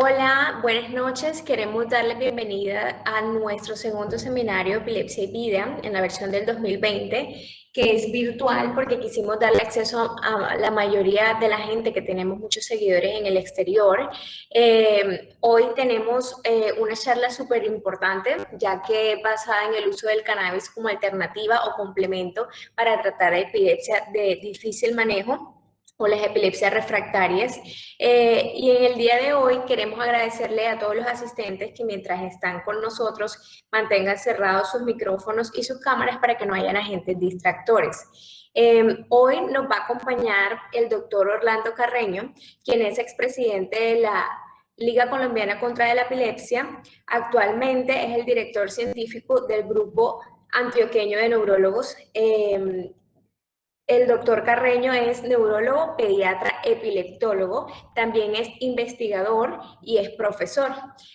Hola, buenas noches. Queremos darle bienvenida a nuestro segundo seminario Epilepsia y Vida en la versión del 2020, que es virtual porque quisimos darle acceso a la mayoría de la gente que tenemos muchos seguidores en el exterior. Hoy tenemos una charla súper importante, ya que basada en el uso del cannabis como alternativa o complemento para tratar epilepsia de difícil manejo o las epilepsias refractarias. Y en el día de hoy queremos agradecerle a todos los asistentes que mientras están con nosotros mantengan cerrados sus micrófonos y sus cámaras para que no hayan agentes distractores. Hoy nos va a acompañar el doctor Orlando Carreño, quien es expresidente de la Liga Colombiana contra la Epilepsia. Actualmente es el director científico del Grupo Antioqueño de Neurólogos. El doctor Carreño es neurólogo, pediatra, epileptólogo, también es investigador y es profesor.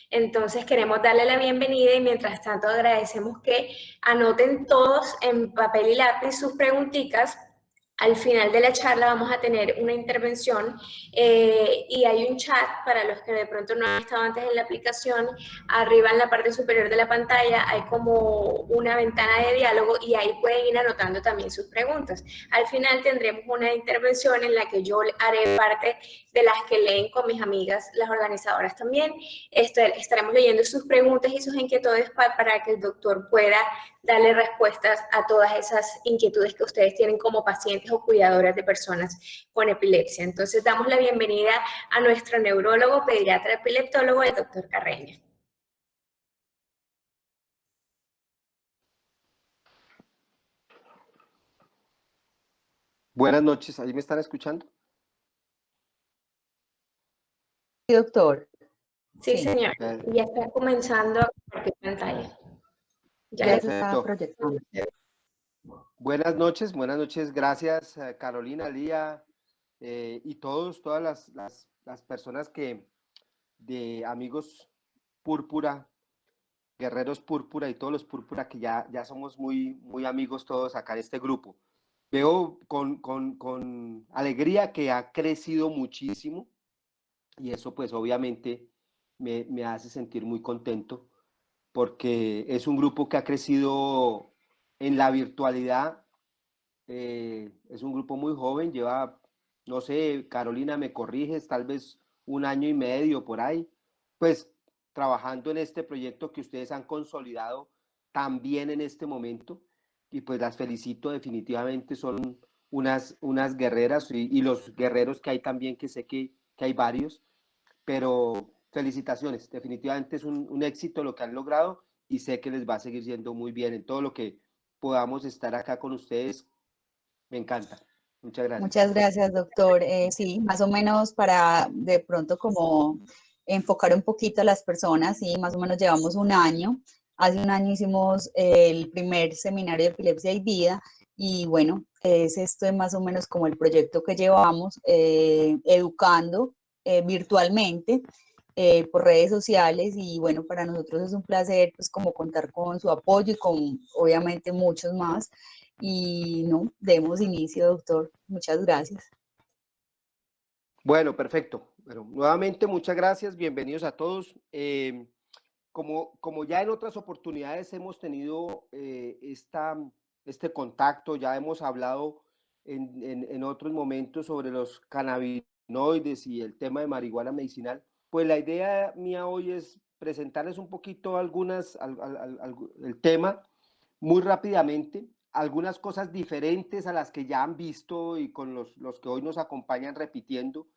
Entonces queremos darle la bienvenida y mientras tanto agradecemos que anoten todos en papel y lápiz sus preguntitas. Al final de la charla vamos a tener una intervención y hay un chat para los que de pronto no han estado antes en la aplicación. Arriba en la parte superior de la pantalla hay como una ventana de diálogo y ahí pueden ir anotando también sus preguntas. Al final tendremos una intervención en la que yo haré parte de las que leen con mis amigas, las organizadoras también. Estaremos leyendo sus preguntas y sus inquietudes para que el doctor pueda darle respuestas a todas esas inquietudes que ustedes tienen como pacientes o cuidadoras de personas con epilepsia. Entonces damos la bienvenida a nuestro neurólogo, pediatra, epileptólogo, el doctor Carreño. Buenas noches, ¿ahí me están escuchando? Sí, doctor. Sí, señor. Ya está comenzando a compartir pantalla. Ya está proyectando. Buenas noches, gracias Carolina, Lía y todas las personas de amigos Púrpura, guerreros Púrpura y todos los Púrpura que ya somos muy amigos todos acá en este grupo. Veo con alegría que ha crecido muchísimo y eso pues obviamente me hace sentir muy contento porque es un grupo que ha crecido en la virtualidad. Es un grupo muy joven, lleva, no sé, Carolina, me corriges, tal vez 1 año y medio por ahí, pues trabajando en este proyecto que ustedes han consolidado también en este momento, y pues las felicito definitivamente, son unas guerreras y los guerreros que hay también, que sé que hay varios, pero felicitaciones, definitivamente es un éxito lo que han logrado y sé que les va a seguir yendo muy bien en todo lo que podamos estar acá con ustedes. Me encanta. Muchas gracias. Muchas gracias, doctor. Sí, más o menos para de pronto como enfocar un poquito a las personas, sí, más o menos llevamos 1 año. Hace 1 año hicimos el primer seminario de epilepsia y vida y bueno, es esto más o menos como el proyecto que llevamos, educando virtualmente por redes sociales y bueno, para nosotros es un placer pues como contar con su apoyo y con obviamente muchos más. Y no, demos inicio, doctor. Muchas gracias. Bueno, perfecto. Bueno, nuevamente muchas gracias, bienvenidos a todos. Como ya en otras oportunidades hemos tenido este contacto, ya hemos hablado en otros momentos sobre los cannabinoides y el tema de marihuana medicinal, pues la idea mía hoy es presentarles un poquito el tema muy rápidamente, algunas cosas diferentes a las que ya han visto y con los que hoy nos acompañan repitiendo.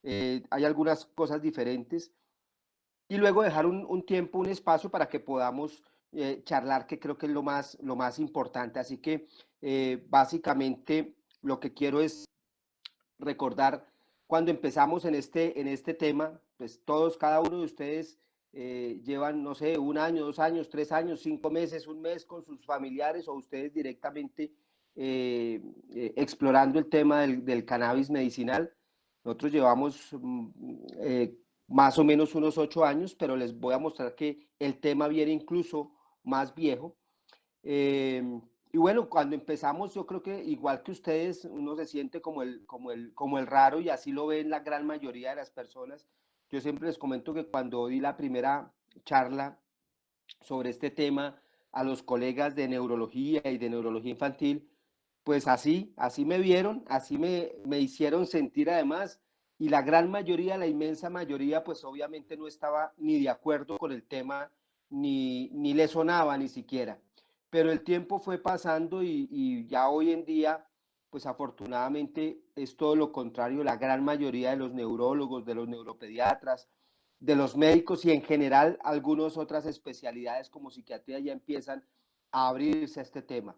Hay algunas cosas diferentes y luego dejar un tiempo, un espacio para que podamos charlar, que creo que es lo más importante. Así que básicamente lo que quiero es recordar cuando empezamos en este tema, pues todos, cada uno de ustedes llevan, no sé, 1 año, 2 años, 3 años, 5 meses, un mes con sus familiares o ustedes directamente explorando el tema del cannabis medicinal. Nosotros llevamos más o menos unos 8 años, pero les voy a mostrar que el tema viene incluso más viejo. Y bueno, cuando empezamos, yo creo que igual que ustedes, uno se siente como el raro y así lo ven la gran mayoría de las personas, Yo siempre les comento que cuando di la primera charla sobre este tema a los colegas de neurología y de neurología infantil, pues así me vieron, así me hicieron sentir además, y la gran mayoría, la inmensa mayoría, pues obviamente no estaba ni de acuerdo con el tema, ni le sonaba ni siquiera. Pero el tiempo fue pasando y ya hoy en día, pues afortunadamente es todo lo contrario, la gran mayoría de los neurólogos, de los neuropediatras, de los médicos y en general algunas otras especialidades como psiquiatría ya empiezan a abrirse a este tema.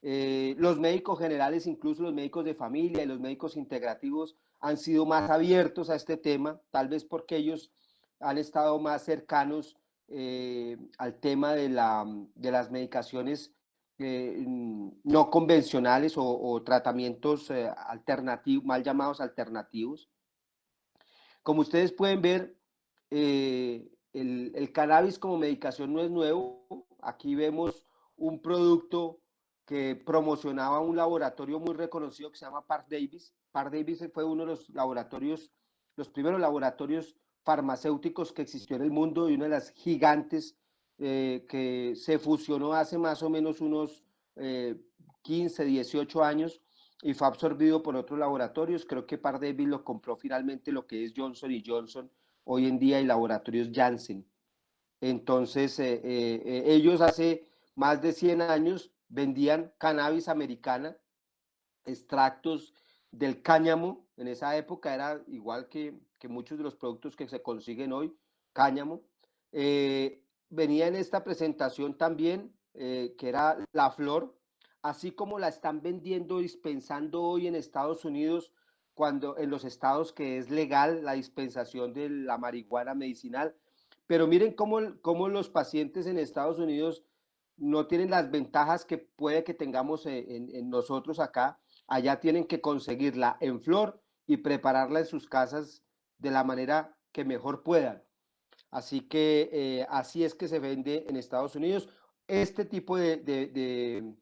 Los médicos generales, incluso los médicos de familia y los médicos integrativos han sido más abiertos a este tema, tal vez porque ellos han estado más cercanos al tema de las medicaciones no convencionales o tratamientos alternativos, mal llamados alternativos. Como ustedes pueden ver, el cannabis como medicación no es nuevo. Aquí vemos un producto que promocionaba un laboratorio muy reconocido que se llama Park Davis. Park Davis fue uno de los laboratorios, los primeros laboratorios farmacéuticos que existió en el mundo y una de las gigantes que se fusionó hace más o menos unos 15, 18 años y fue absorbido por otros laboratorios. Creo que Park Davis lo compró finalmente lo que es Johnson y Johnson hoy en día y laboratorios Janssen. Entonces, ellos hace más de 100 años vendían cannabis americana, extractos del cáñamo. En esa época era igual que muchos de los productos que se consiguen hoy, cáñamo. Venía en esta presentación también, que era la flor, así como la están vendiendo, dispensando hoy en Estados Unidos, cuando en los estados que es legal la dispensación de la marihuana medicinal. Pero miren cómo los pacientes en Estados Unidos no tienen las ventajas que puede que tengamos en nosotros acá. Allá tienen que conseguirla en flor y prepararla en sus casas de la manera que mejor puedan. Así que así es que se vende en Estados Unidos este tipo de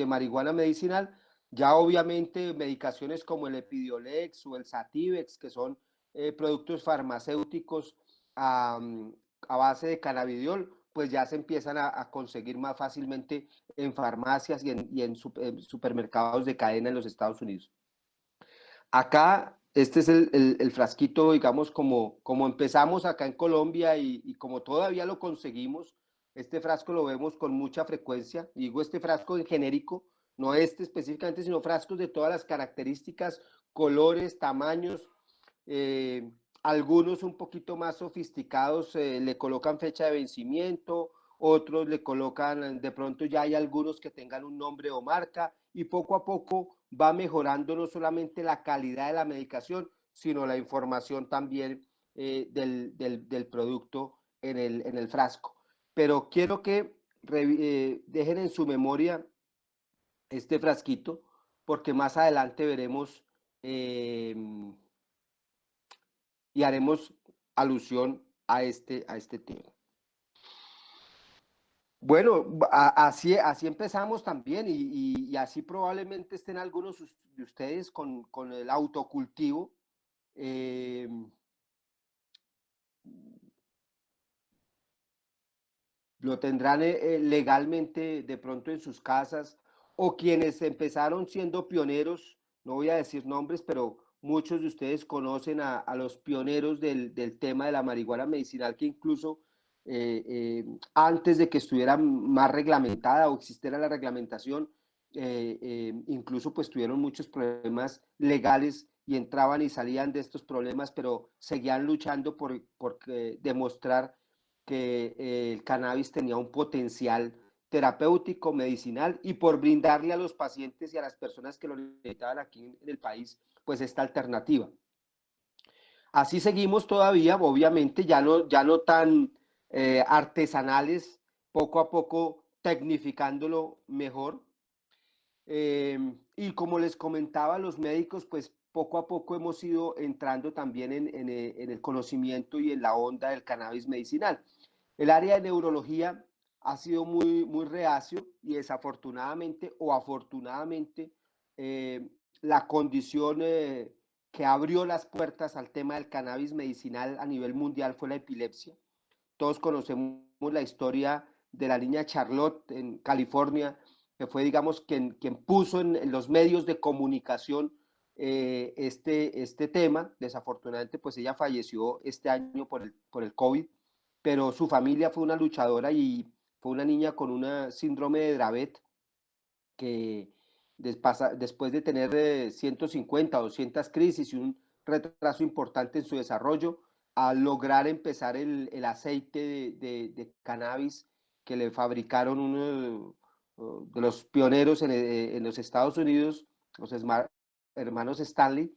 marihuana medicinal. Ya obviamente medicaciones como el Epidiolex o el Sativex, que son productos farmacéuticos a, a base de cannabidiol, pues ya se empiezan a conseguir más fácilmente en farmacias y en supermercados de cadena en los Estados Unidos. Acá, este es el frasquito, digamos, como empezamos acá en Colombia y como todavía lo conseguimos, este frasco lo vemos con mucha frecuencia. Digo este frasco en genérico, no este específicamente, sino frascos de todas las características, colores, tamaños, eh, algunos un poquito más sofisticados le colocan fecha de vencimiento, otros le colocan, de pronto ya hay algunos que tengan un nombre o marca y poco a poco va mejorando no solamente la calidad de la medicación, sino la información también del producto en el frasco. Pero quiero que dejen en su memoria este frasquito, porque más adelante veremos y haremos alusión a este tema. Bueno, así empezamos también y así probablemente estén algunos de ustedes con el autocultivo. Eh, lo tendrán legalmente de pronto en sus casas o quienes empezaron siendo pioneros, no voy a decir nombres, pero muchos de ustedes conocen a los pioneros del tema de la marihuana medicinal que incluso antes de que estuviera más reglamentada o existiera la reglamentación, incluso pues tuvieron muchos problemas legales y entraban y salían de estos problemas, pero seguían luchando por demostrar que el cannabis tenía un potencial terapéutico, medicinal y por brindarle a los pacientes y a las personas que lo necesitaban aquí en el país, pues esta alternativa. Así seguimos todavía, obviamente ya no tan artesanales, poco a poco tecnificándolo mejor. Y como les comentaba, los médicos, pues poco a poco hemos ido entrando también en el conocimiento y en la onda del cannabis medicinal. El área de neurología ha sido muy reacio y desafortunadamente o afortunadamente la condición que abrió las puertas al tema del cannabis medicinal a nivel mundial fue la epilepsia. Todos conocemos la historia de la niña Charlotte en California, que fue, digamos, quien puso en los medios de comunicación este tema. Desafortunadamente, pues ella falleció este año por el COVID, pero su familia fue una luchadora y fue una niña con un síndrome de Dravet que después de tener 150 o 200 crisis y un retraso importante en su desarrollo, a lograr empezar el aceite de cannabis que le fabricaron uno de los pioneros en los Estados Unidos, los hermanos Stanley,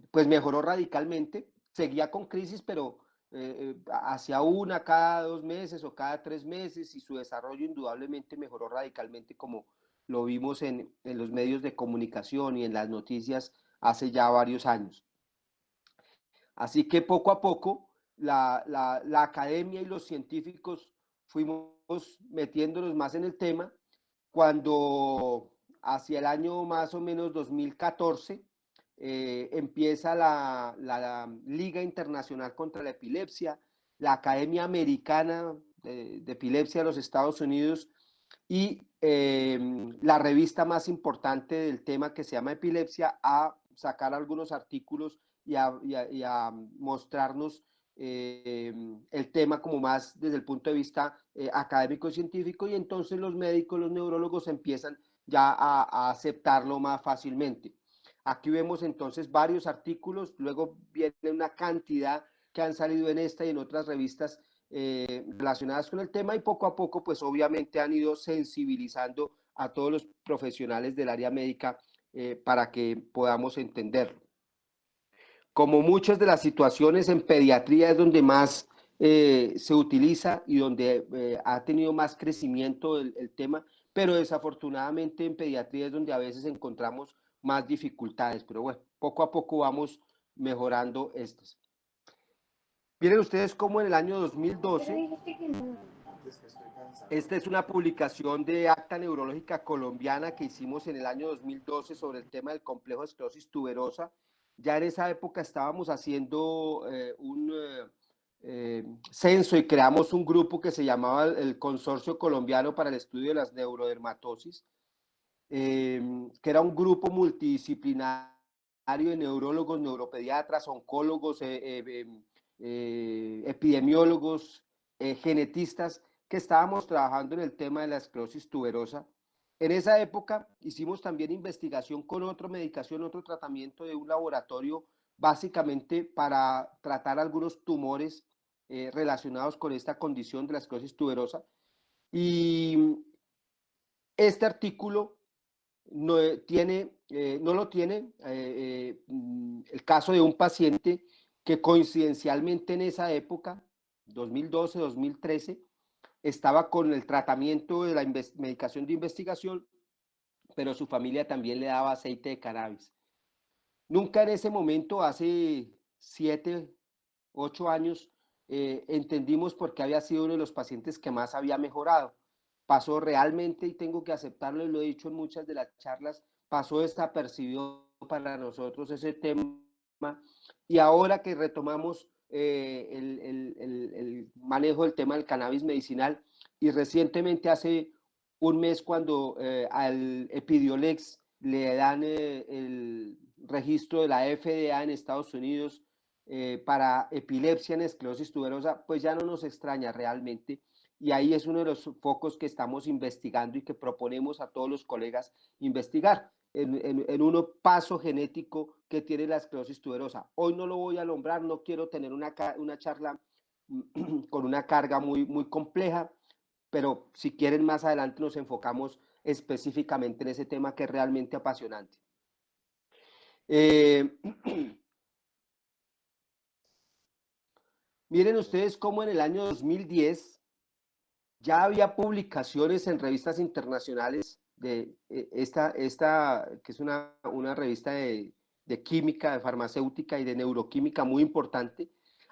pues mejoró radicalmente. Seguía con crisis, pero hacia una cada 2 meses o cada 3 meses, y su desarrollo indudablemente mejoró radicalmente, como lo vimos en los medios de comunicación y en las noticias hace ya varios años. Así que poco a poco la academia y los científicos fuimos metiéndonos más en el tema, cuando hacia el año más o menos 2014 empieza la Liga Internacional contra la Epilepsia, la Academia Americana de Epilepsia de los Estados Unidos y la revista más importante del tema, que se llama Epilepsia, a sacar algunos artículos y a mostrarnos el tema como más desde el punto de vista académico y científico, y entonces los médicos, los neurólogos empiezan ya a aceptarlo más fácilmente. Aquí vemos entonces varios artículos, luego viene una cantidad que han salido en esta y en otras revistas relacionadas con el tema, y poco a poco pues obviamente han ido sensibilizando a todos los profesionales del área médica para que podamos entenderlo. Como muchas de las situaciones, en pediatría es donde más se utiliza y donde ha tenido más crecimiento el tema, pero desafortunadamente en pediatría es donde a veces encontramos más dificultades, pero bueno, poco a poco vamos mejorando estas. Miren ustedes cómo en el año 2012, esta es una publicación de Acta Neurológica Colombiana que hicimos en el año 2012 sobre el tema del complejo de esclerosis tuberosa. Ya en esa época estábamos haciendo un censo y creamos un grupo que se llamaba el Consorcio Colombiano para el Estudio de las Neurodermatosis, que era un grupo multidisciplinario de neurólogos, neuropediatras, oncólogos, epidemiólogos, genetistas, que estábamos trabajando en el tema de la esclerosis tuberosa. En esa época hicimos también investigación con otra medicación, otro tratamiento de un laboratorio, básicamente para tratar algunos tumores relacionados con esta condición de la esclerosis tuberosa. Y este artículo no lo tiene el caso de un paciente que coincidencialmente en esa época, 2012-2013, estaba con el tratamiento de la medicación de investigación, pero su familia también le daba aceite de cannabis. Nunca en ese momento, hace 7, 8 años, entendimos por qué había sido uno de los pacientes que más había mejorado. Pasó realmente, y tengo que aceptarlo, y lo he dicho en muchas de las charlas, pasó desapercibido para nosotros ese tema, y ahora que retomamos el manejo del tema del cannabis medicinal, y recientemente hace un mes cuando al Epidiolex le dan el registro de la FDA en Estados Unidos para epilepsia en esclerosis tuberosa, pues ya no nos extraña realmente, y ahí es uno de los focos que estamos investigando y que proponemos a todos los colegas investigar en un paso genético que tiene la esclerosis tuberosa. Hoy no lo voy a nombrar, no quiero tener una charla con una carga muy compleja, pero si quieren más adelante nos enfocamos específicamente en ese tema que es realmente apasionante. Miren ustedes cómo en el año 2010 ya había publicaciones en revistas internacionales de esta que es una revista de química, de farmacéutica y de neuroquímica muy importante.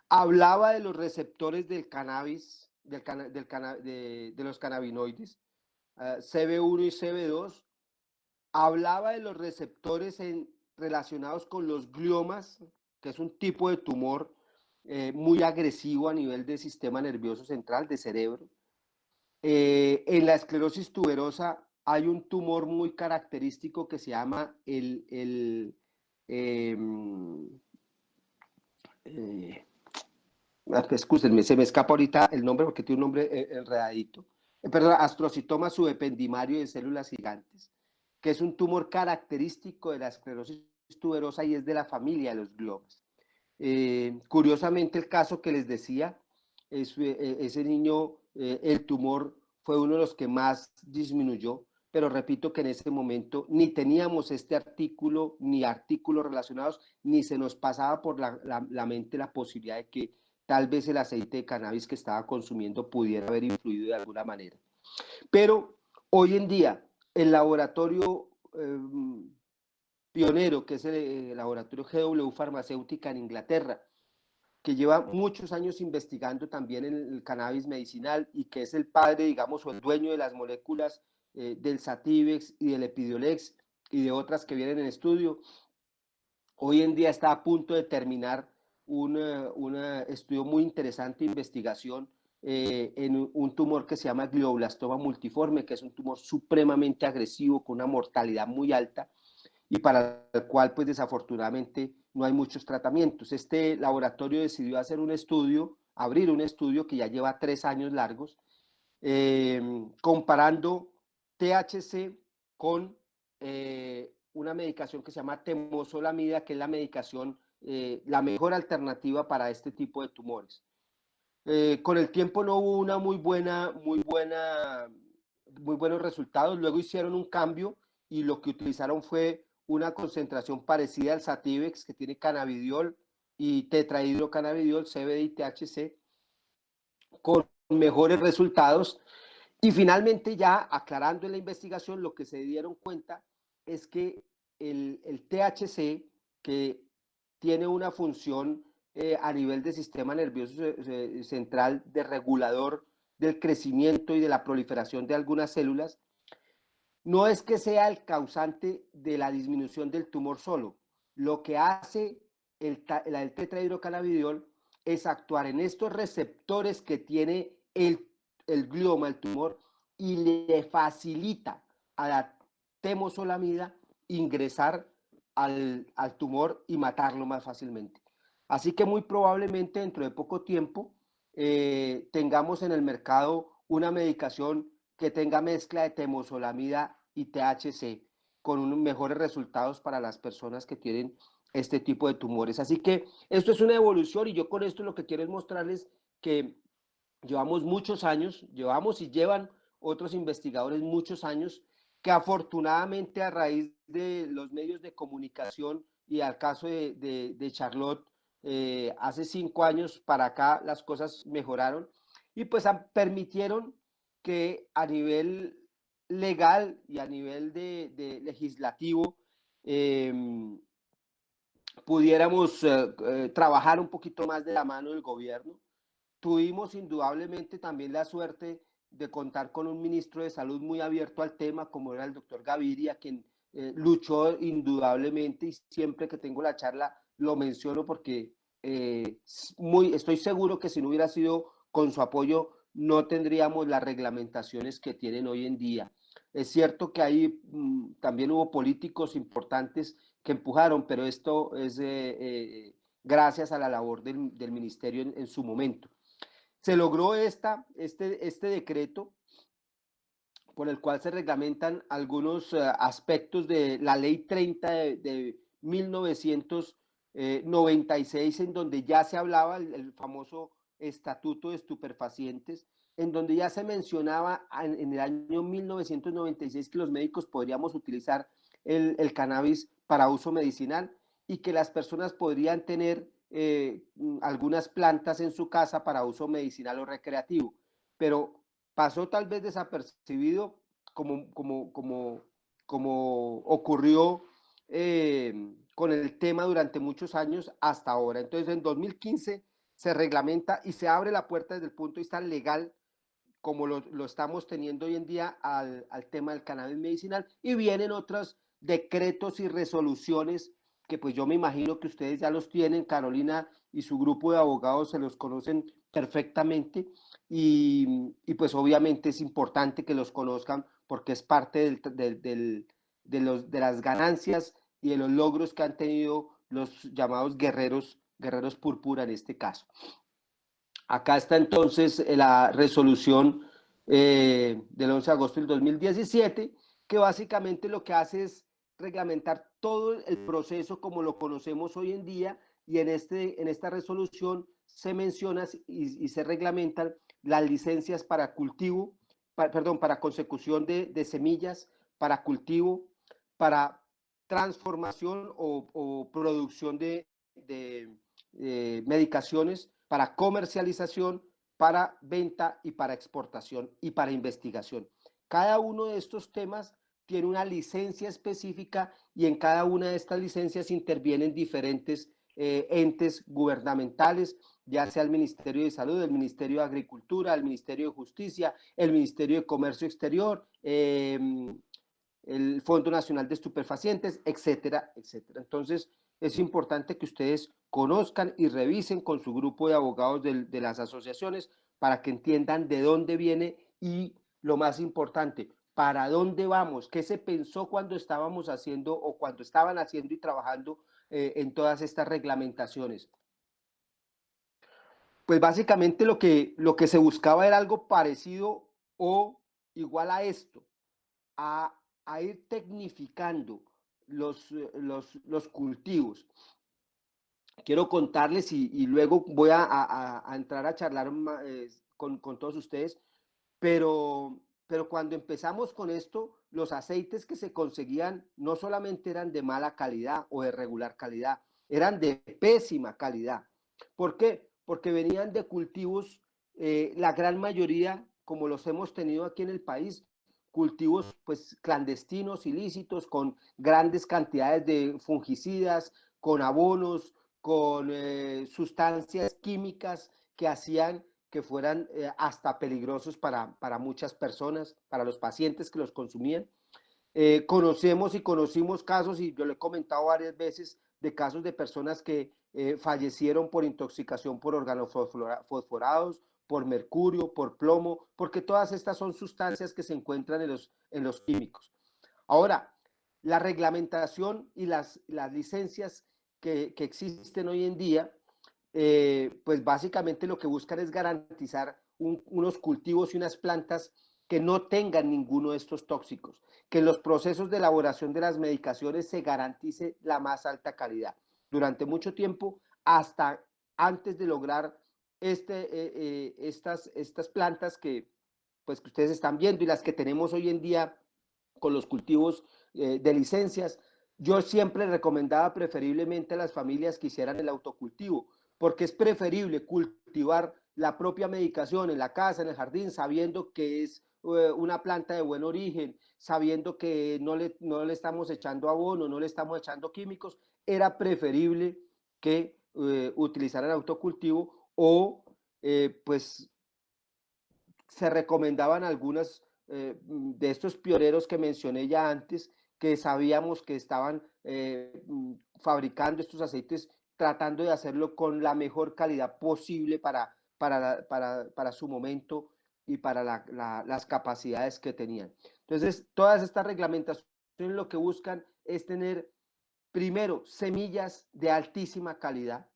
Hablaba de los receptores del cannabis, de los cannabinoides, CB1 y CB2. Hablaba de los receptores en relacionados con los gliomas, que es un tipo de tumor muy agresivo a nivel del sistema nervioso central, de cerebro. En la esclerosis tuberosa hay un tumor muy característico que se llama excúsenme, se me escapa ahorita el nombre porque tiene un nombre enredadito. Perdón, astrocitoma subependimario de células gigantes, que es un tumor característico de la esclerosis tuberosa y es de la familia de los gliomas. Curiosamente, el caso que les decía, ese niño, el tumor fue uno de los que más disminuyó, pero repito que en ese momento ni teníamos este artículo, ni artículos relacionados, ni se nos pasaba por la mente la posibilidad de que tal vez el aceite de cannabis que estaba consumiendo pudiera haber influido de alguna manera. Pero hoy en día, el laboratorio pionero, que es el laboratorio GW Farmacéutica en Inglaterra, que lleva muchos años investigando también el cannabis medicinal y que es el padre, digamos, o el dueño de las moléculas del Sativex y del Epidiolex y de otras que vienen en estudio, hoy en día está a punto de terminar un estudio muy interesante de investigación en un tumor que se llama glioblastoma multiforme, que es un tumor supremamente agresivo con una mortalidad muy alta y para el cual pues desafortunadamente no hay muchos tratamientos. Este laboratorio decidió hacer un estudio, abrir un estudio que ya lleva 3 años largos, comparando THC con una medicación que se llama temozolomida, que es la medicación, la mejor alternativa para este tipo de tumores. Con el tiempo no hubo una muy buenos resultados. Luego hicieron un cambio y lo que utilizaron fue una concentración parecida al Sativex, que tiene cannabidiol y tetrahidrocannabidiol, CBD y THC, con mejores resultados. Y finalmente, ya aclarando en la investigación, lo que se dieron cuenta es que el THC, que tiene una función a nivel del sistema nervioso central de regulador del crecimiento y de la proliferación de algunas células, no es que sea el causante de la disminución del tumor solo. Lo que hace el tetrahidrocannabidiol es actuar en estos receptores que tiene el glioma, el tumor, y le facilita a la temozolomida ingresar al tumor y matarlo más fácilmente. Así que muy probablemente dentro de poco tiempo tengamos en el mercado una medicación que tenga mezcla de temozolomida y THC con unos mejores resultados para las personas que tienen este tipo de tumores. Así que esto es una evolución y yo con esto lo que quiero es mostrarles que llevamos muchos años, llevamos y llevan otros investigadores muchos años, que afortunadamente a raíz de los medios de comunicación y al caso de Charlotte, hace 5 años para acá las cosas mejoraron y pues permitieron que a nivel legal y a nivel de legislativo eh, pudiéramos trabajar un poquito más de la mano del gobierno. Tuvimos indudablemente también la suerte de contar con un ministro de salud muy abierto al tema, como era el doctor Gaviria, quien luchó indudablemente y siempre que tengo la charla lo menciono porque estoy seguro que si no hubiera sido con su apoyo no tendríamos las reglamentaciones que tienen hoy en día. Es cierto que ahí también hubo políticos importantes que empujaron, pero esto es gracias a la labor del ministerio en su momento. Se logró este decreto por el cual se reglamentan algunos aspectos de la ley 30 de 1996, en donde ya se hablaba el famoso estatuto de estupefacientes, en donde ya se mencionaba en el año 1996 que los médicos podríamos utilizar el cannabis para uso medicinal y que las personas podrían tener algunas plantas en su casa para uso medicinal o recreativo, pero pasó tal vez desapercibido como ocurrió con el tema durante muchos años hasta ahora. Entonces, en 2015 se reglamenta y se abre la puerta desde el punto de vista legal, como lo estamos teniendo hoy en día, al tema del cannabis medicinal, y vienen otros decretos y resoluciones que pues yo me imagino que ustedes ya los tienen, Carolina y su grupo de abogados se los conocen perfectamente y pues obviamente es importante que los conozcan porque es parte de las ganancias y de los logros que han tenido los llamados guerreros púrpura en este caso. Acá está entonces la resolución del 11 de agosto del 2017, que básicamente lo que hace es reglamentar todo el proceso como lo conocemos hoy en día, y en esta resolución se menciona y se reglamentan las licencias para cultivo, para consecución de semillas, para cultivo, para transformación o producción de medicaciones, para comercialización, para venta y para exportación y para investigación. Cada uno de estos temas tiene una licencia específica y en cada una de estas licencias intervienen diferentes entes gubernamentales, ya sea el Ministerio de Salud, el Ministerio de Agricultura, el Ministerio de Justicia, el Ministerio de Comercio Exterior, el Fondo Nacional de Estupefacientes, etcétera, etcétera. Entonces, es importante que ustedes conozcan y revisen con su grupo de abogados de las asociaciones para que entiendan de dónde viene y, lo más importante, para dónde vamos, qué se pensó cuando estábamos haciendo o cuando estaban haciendo y trabajando en todas estas reglamentaciones. Pues básicamente lo que se buscaba era algo parecido o igual a esto, a ir tecnificando los cultivos. Quiero contarles y luego voy a entrar a charlar con todos ustedes, pero cuando empezamos con esto, los aceites que se conseguían no solamente eran de mala calidad o de regular calidad, eran de pésima calidad. ¿Por qué? Porque venían de cultivos, la gran mayoría, como los hemos tenido aquí en el país, cultivos pues clandestinos, ilícitos, con grandes cantidades de fungicidas, con abonos, con sustancias químicas que hacían que fueran hasta peligrosos para muchas personas, para los pacientes que los consumían. Conocemos y conocimos casos, y yo lo he comentado varias veces, de casos de personas que fallecieron por intoxicación por organofosforados, por mercurio, por plomo, porque todas estas son sustancias que se encuentran en los químicos. Ahora, la reglamentación y las licencias que existen hoy en día, pues básicamente lo que buscan es garantizar unos cultivos y unas plantas que no tengan ninguno de estos tóxicos, que en los procesos de elaboración de las medicaciones se garantice la más alta calidad. Durante mucho tiempo, hasta antes de lograr estas plantas pues, que ustedes están viendo y las que tenemos hoy en día con los cultivos de licencias, yo siempre recomendaba preferiblemente a las familias que hicieran el autocultivo, porque es preferible cultivar la propia medicación en la casa, en el jardín, sabiendo que es una planta de buen origen, sabiendo que no le estamos echando abono, no le estamos echando químicos. Era preferible que utilizaran autocultivo o pues se recomendaban algunas de estos pioneros que mencioné ya antes, que sabíamos que estaban fabricando estos aceites, tratando de hacerlo con la mejor calidad posible para su momento y para las capacidades que tenían. Entonces, todas estas reglamentaciones lo que buscan es tener, primero, semillas de altísima calidad,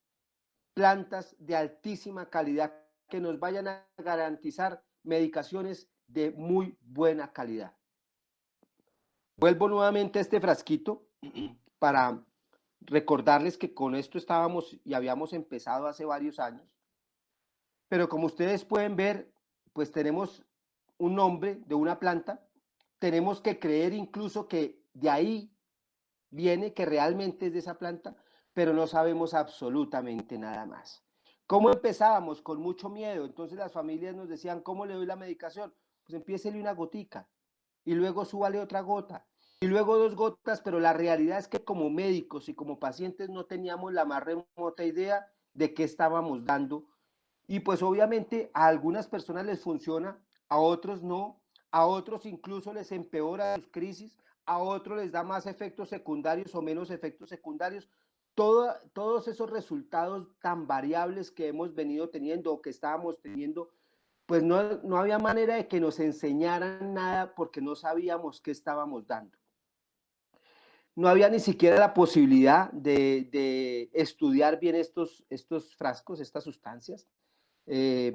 plantas de altísima calidad que nos vayan a garantizar medicaciones de muy buena calidad. Vuelvo nuevamente a este frasquito para recordarles que con esto estábamos y habíamos empezado hace varios años, pero como ustedes pueden ver, pues tenemos un nombre de una planta, tenemos que creer incluso que de ahí viene, que realmente es de esa planta, pero no sabemos absolutamente nada más. ¿Cómo empezábamos? Con mucho miedo. Entonces las familias nos decían, ¿cómo le doy la medicación? Pues empiécele una gotica y luego súbale otra gota y luego 2 gotas, pero la realidad es que como médicos y como pacientes no teníamos la más remota idea de qué estábamos dando. Y pues obviamente a algunas personas les funciona, a otros no, a otros incluso les empeora sus crisis, a otros les da más efectos secundarios o menos efectos secundarios. todos esos resultados tan variables que hemos venido teniendo o que estábamos teniendo, pues no había manera de que nos enseñaran nada porque no sabíamos qué estábamos dando. No había ni siquiera la posibilidad de estudiar bien estos frascos, estas sustancias. Eh,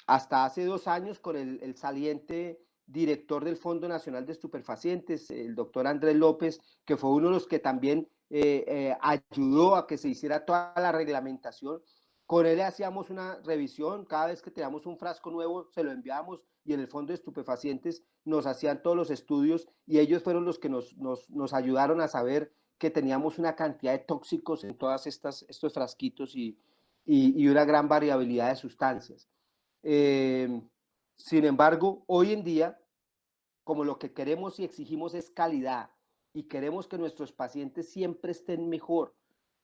Hasta hace 2 años con el saliente director del Fondo Nacional de Estupefacientes, el doctor Andrés López, que fue uno de los que también ayudó a que se hiciera toda la reglamentación. Con él hacíamos una revisión, cada vez que teníamos un frasco nuevo se lo enviábamos y en el Fondo de Estupefacientes nos hacían todos los estudios y ellos fueron los que nos ayudaron a saber que teníamos una cantidad de tóxicos en todos estos frasquitos y una gran variabilidad de sustancias. Sin embargo, hoy en día, como lo que queremos y exigimos es calidad y queremos que nuestros pacientes siempre estén mejor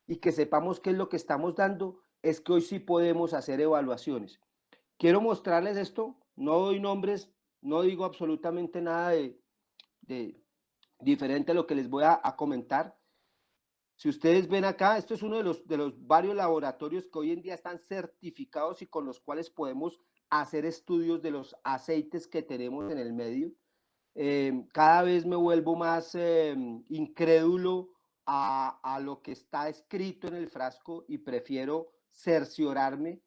y que sepamos qué es lo que estamos dando, es que hoy sí podemos hacer evaluaciones. Quiero mostrarles esto, no doy nombres, no digo absolutamente nada de diferente a lo que les voy a comentar. Si ustedes ven acá, esto es uno de los varios laboratorios que hoy en día están certificados y con los cuales podemos hacer estudios de los aceites que tenemos en el medio. Cada vez me vuelvo más incrédulo a lo que está escrito en el frasco y prefiero cerciorarme,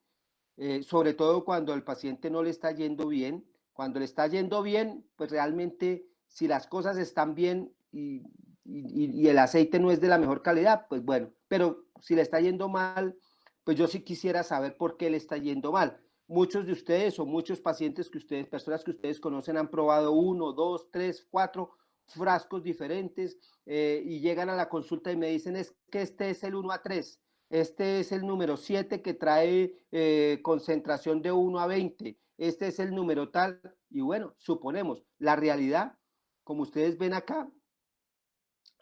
sobre todo cuando al paciente no le está yendo bien. Cuando le está yendo bien, pues realmente si las cosas están bien y el aceite no es de la mejor calidad, pues bueno, pero si le está yendo mal, pues yo sí quisiera saber por qué le está yendo mal. Muchos de ustedes o muchos pacientes que ustedes, personas que ustedes conocen han probado 1, 2, 3, 4 frascos diferentes y llegan a la consulta y me dicen es que este es el 1 a 3, este es el número 7 que trae concentración de 1 a 20, este es el número tal y bueno, suponemos, la realidad, como ustedes ven acá,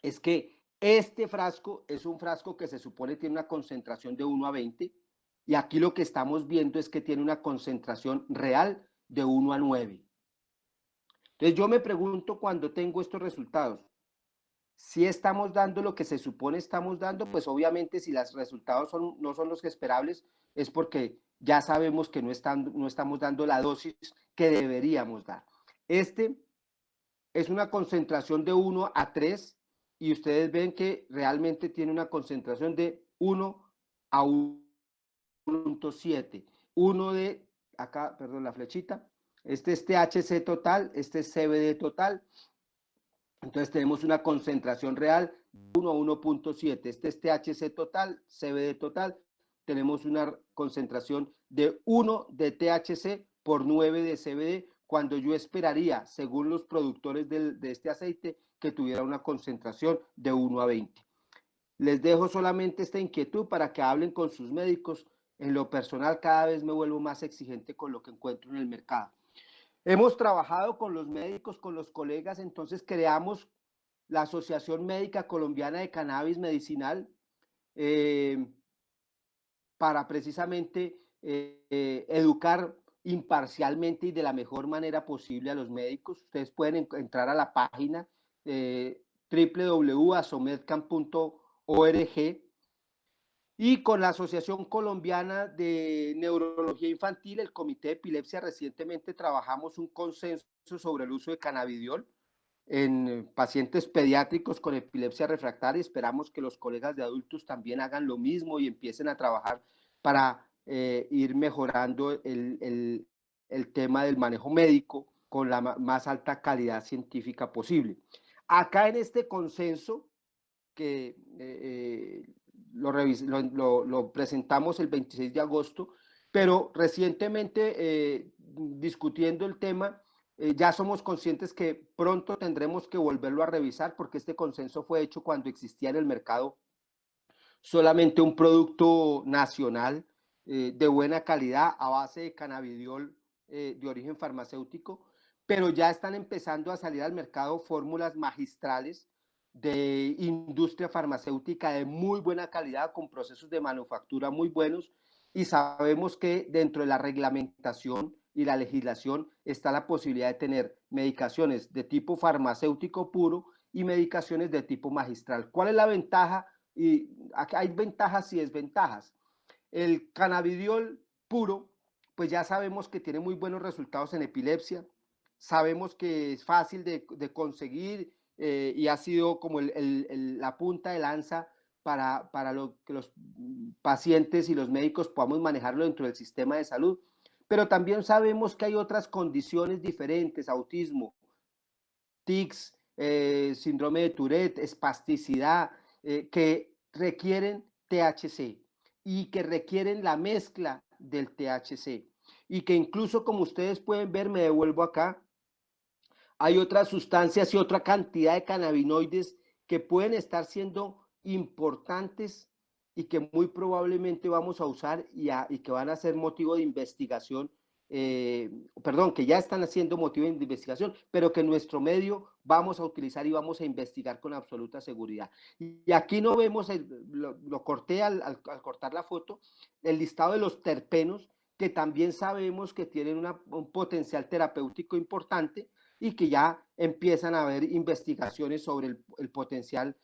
es que este frasco es un frasco que se supone tiene una concentración de 1 a 20 y aquí lo que estamos viendo es que tiene una concentración real de 1 a 9. Entonces yo me pregunto cuando tengo estos resultados, si estamos dando lo que se supone estamos dando, pues obviamente si los resultados no son los esperables es porque ya sabemos que no estamos dando la dosis que deberíamos dar. Este es una concentración de 1 a 3 y ustedes ven que realmente tiene una concentración de 1 a 1.7. Uno de, acá, perdón, la flechita, este es THC total, este es CBD total. Entonces tenemos una concentración real de 1 a 1.7. Este es THC total, CBD total. Tenemos una concentración de 1 de THC por 9 de CBD, cuando yo esperaría, según los productores de este aceite, que tuviera una concentración de 1 a 20. Les dejo solamente esta inquietud para que hablen con sus médicos. En lo personal, cada vez me vuelvo más exigente con lo que encuentro en el mercado. Hemos trabajado con los médicos, con los colegas, entonces creamos la Asociación Médica Colombiana de Cannabis Medicinal para precisamente educar imparcialmente y de la mejor manera posible a los médicos. Ustedes pueden entrar a la página www.asomedcam.org y con la Asociación Colombiana de Neurología Infantil, el Comité de Epilepsia, recientemente trabajamos un consenso sobre el uso de cannabidiol en pacientes pediátricos con epilepsia refractaria. Esperamos que los colegas de adultos también hagan lo mismo y empiecen a trabajar para ir mejorando el tema del manejo médico con la más alta calidad científica posible. Acá en este consenso que lo presentamos el 26 de agosto, pero recientemente discutiendo el tema, ya somos conscientes que pronto tendremos que volverlo a revisar porque este consenso fue hecho cuando existía en el mercado solamente un producto nacional de buena calidad a base de cannabidiol de origen farmacéutico, pero ya están empezando a salir al mercado fórmulas magistrales de industria farmacéutica de muy buena calidad, con procesos de manufactura muy buenos, y sabemos que dentro de la reglamentación y la legislación está la posibilidad de tener medicaciones de tipo farmacéutico puro y medicaciones de tipo magistral. ¿Cuál es la ventaja y aquí hay ventajas y desventajas. El cannabidiol puro, pues ya sabemos que tiene muy buenos resultados en epilepsia, sabemos que es fácil de conseguir y ha sido como la punta de lanza para que los pacientes y los médicos podamos manejarlo dentro del sistema de salud. Pero también sabemos que hay otras condiciones diferentes, autismo, tics, síndrome de Tourette, espasticidad, que requieren THC y que requieren la mezcla del THC. Y que incluso, como ustedes pueden ver, me devuelvo acá, hay otras sustancias y otra cantidad de cannabinoides que pueden estar siendo importantes y que muy probablemente vamos a usar y que van a ser motivo de investigación, perdón, que ya están haciendo motivo de investigación, pero que en nuestro medio vamos a utilizar y vamos a investigar con absoluta seguridad. Y aquí no vemos, lo corté al cortar la foto, el listado de los terpenos, que también sabemos que tienen un potencial terapéutico importante, y que ya empiezan a haber investigaciones sobre el potencial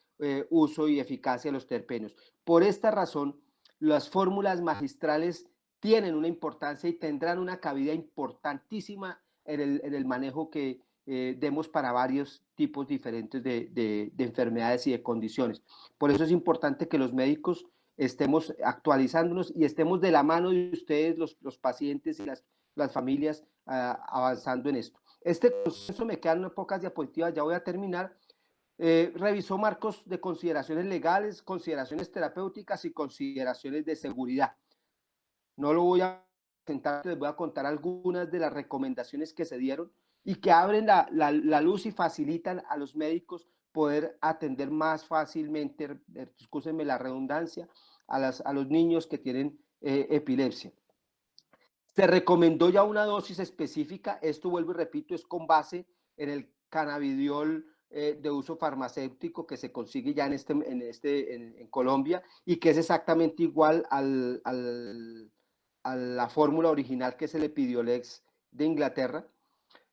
uso y eficacia de los terpenos. Por esta razón, las fórmulas magistrales tienen una importancia y tendrán una cabida importantísima en el manejo que demos para varios tipos diferentes de enfermedades y de condiciones. Por eso es importante que los médicos estemos actualizándonos y estemos de la mano de ustedes, los pacientes y las familias, avanzando en esto. Este consenso, me quedan unas pocas diapositivas, ya voy a terminar. Revisó marcos de consideraciones legales, consideraciones terapéuticas y consideraciones de seguridad. No lo voy a presentar, les voy a contar algunas de las recomendaciones que se dieron y que abren la luz y facilitan a los médicos poder atender más fácilmente, excúsenme la redundancia, a los niños que tienen epilepsia. Se recomendó ya una dosis específica, esto vuelvo y repito, es con base en el cannabidiol de uso farmacéutico que se consigue ya en Colombia y que es exactamente igual a la fórmula original que es el Epidiolex de Inglaterra.